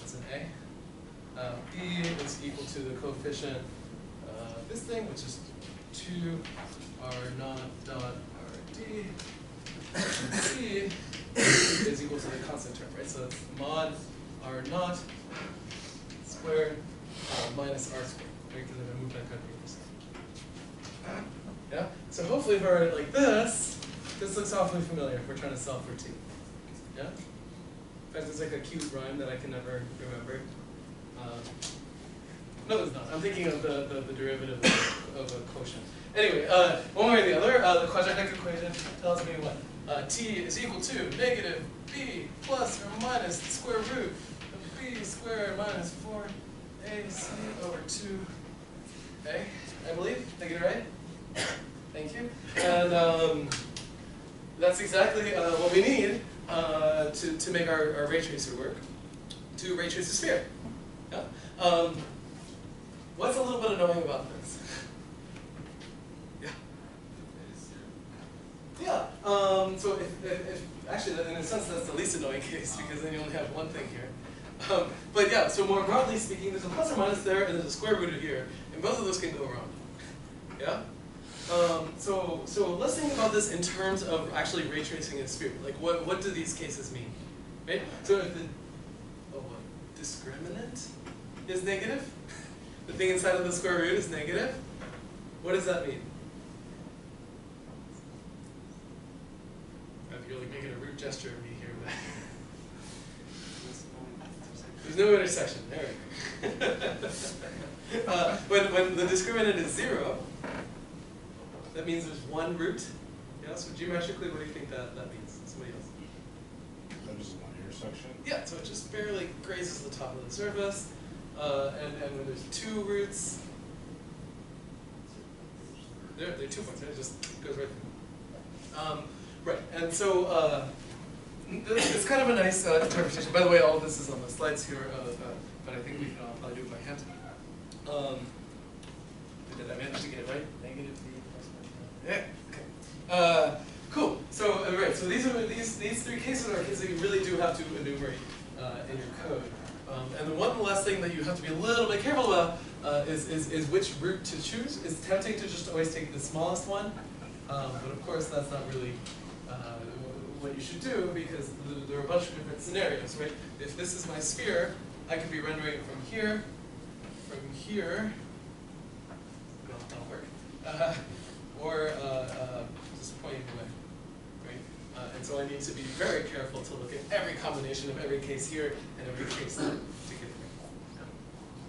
That's an A. B is equal to the coefficient of this thing, which is 2 R naught dot R D. And C is equal to the constant term, right? So it's mod R naught squared minus R squared, right? Because I'm going to move that country percent. Yeah? So hopefully if I write it like this looks awfully familiar if we're trying to solve for T. Yeah? In fact, it's like a cute rhyme that I can never remember. No, it's not. I'm thinking of the derivative of a quotient. Anyway, one way or the other, the quadratic equation tells me what? T is equal to negative B plus or minus the square root of B squared minus 4AC over 2A, I believe. Did I get it right? Thank you. And that's exactly what we need to make our ray tracer work, to ray trace a sphere. Yeah? What's a little bit annoying about this? Yeah. Yeah. So if actually, in a sense, that's the least annoying case because then you only have one thing here. But yeah. So more broadly speaking, there's a plus or minus there, and there's a square root here, and both of those can go wrong. Yeah? So let's think about this in terms of actually ray tracing a sphere. Like what do these cases mean? Right? So if the discriminant is negative, the thing inside of the square root is negative, what does that mean? You're like making a root gesture of me here. There's no intersection. There we go. When the discriminant is 0, that means there's one root. Yeah, so geometrically, what do you think that means? Somebody else? There's one intersection. Yeah, so it just barely grazes the top of the surface. And when there's 2 roots, there are 2 points, right? It just goes right through. Right, and so it's kind of a nice interpretation. By the way, all of this is on the slides here, but I think we can all probably do it by hand. Did I manage to get it right? Negative b plus 1. Yeah. Okay. Cool. So right. So these three cases are cases that you really do have to enumerate in your code. And the one last thing that you have to be a little bit careful about is which root to choose. It's tempting to just always take the smallest one, but of course that's not really what you should do, because there are a bunch of different scenarios, right? If this is my sphere, I could be rendering it from here, well, that'll work, or just pointing away, right? And so I need to be very careful to look at every combination of every case here and every case to get it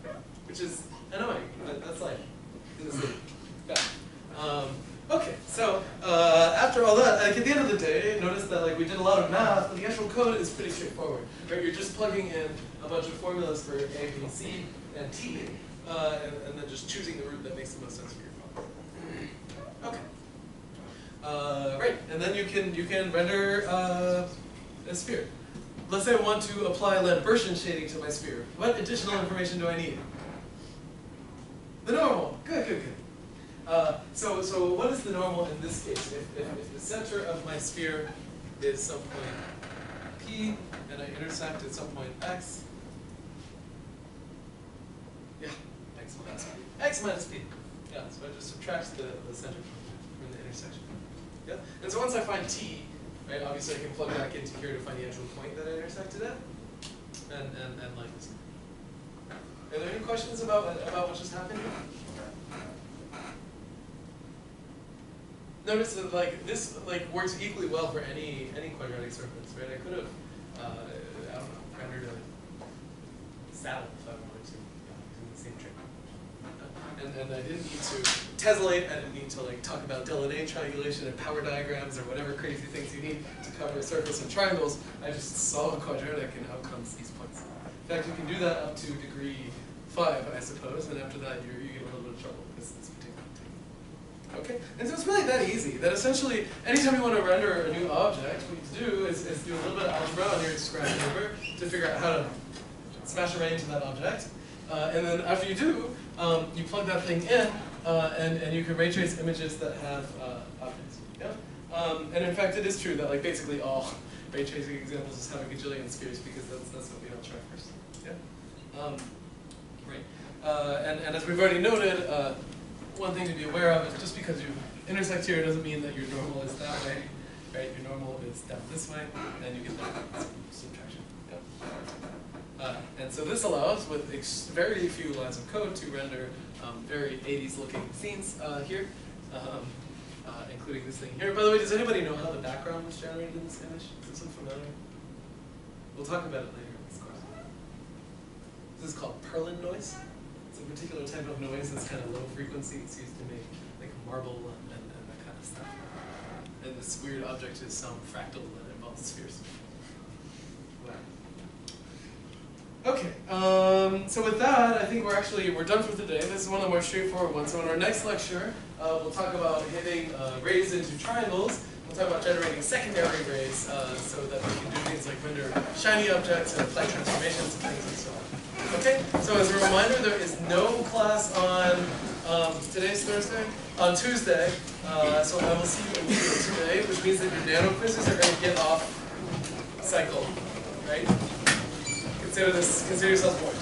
right. Which is annoying, but that's life. Yeah. Okay, so after all that, like at the end of the day, notice that like we did a lot of math, but the actual code is pretty straightforward. Right? You're just plugging in a bunch of formulas for A, B, C, and T, and then just choosing the root that makes the most sense for your problem. Okay. Right, and then you can render a sphere. Let's say I want to apply Lambertian shading to my sphere. What additional information do I need? The normal. Good. So what is the normal in this case? If the center of my sphere is some point P, and I intersect at some point X, yeah, X minus P. Yeah, so I just subtract the center from the intersection. Yeah, and so once I find T, right, obviously I can plug back into here to find the actual point that I intersected at, and like this. Are there any questions about what just happened here? Notice that like this works equally well for any quadratic surface, right? I could have I don't know, rendered a saddle if I wanted to, using the same trick. And I didn't need to tessellate. I didn't need to like talk about Delaunay triangulation and power diagrams or whatever crazy things you need to cover a surface and triangles. I just solve a quadratic and out comes these points. In fact, you can do that up to degree 5, I suppose, and after that you get a little bit of trouble because this particular thing. Okay, and so it's really that easy. That essentially, anytime you want to render a new object, what you do is do a little bit of algebra on your Scribe paper to figure out how to smash array into that object. And then after you do, you plug that thing in, and you can ray trace images that have objects. Yeah? And in fact, it is true that like basically all ray tracing examples just have a gajillion spheres because that's what we all try first. Yeah. Right. And as we've already noted, one thing to be aware of is just because you intersect here doesn't mean that your normal is that way. Right? Your normal is down this way, and you get that subtraction. Yeah. And so this allows, with very few lines of code, to render very 80s looking scenes here, including this thing here. By the way, does anybody know how the background was generated in this image? Does this look familiar? We'll talk about it later in this course. This is called Perlin noise. It's a particular type of noise that's kind of low frequency. It's used to make like marble and that kind of stuff. And this weird object is some fractal that involves spheres. Wow. Okay, so with that, I think we're done for today. This is one of the more straightforward ones. So in our next lecture, we'll talk about hitting rays into triangles. We'll talk about generating secondary rays so that we can do things like render shiny objects and apply transformations and things and so on. Okay, so as a reminder, there is no class on, today's Thursday? On Tuesday. So I will see you immediately today, which means that your nano quizzes are going to get off cycle, right? Consider yourselves warned.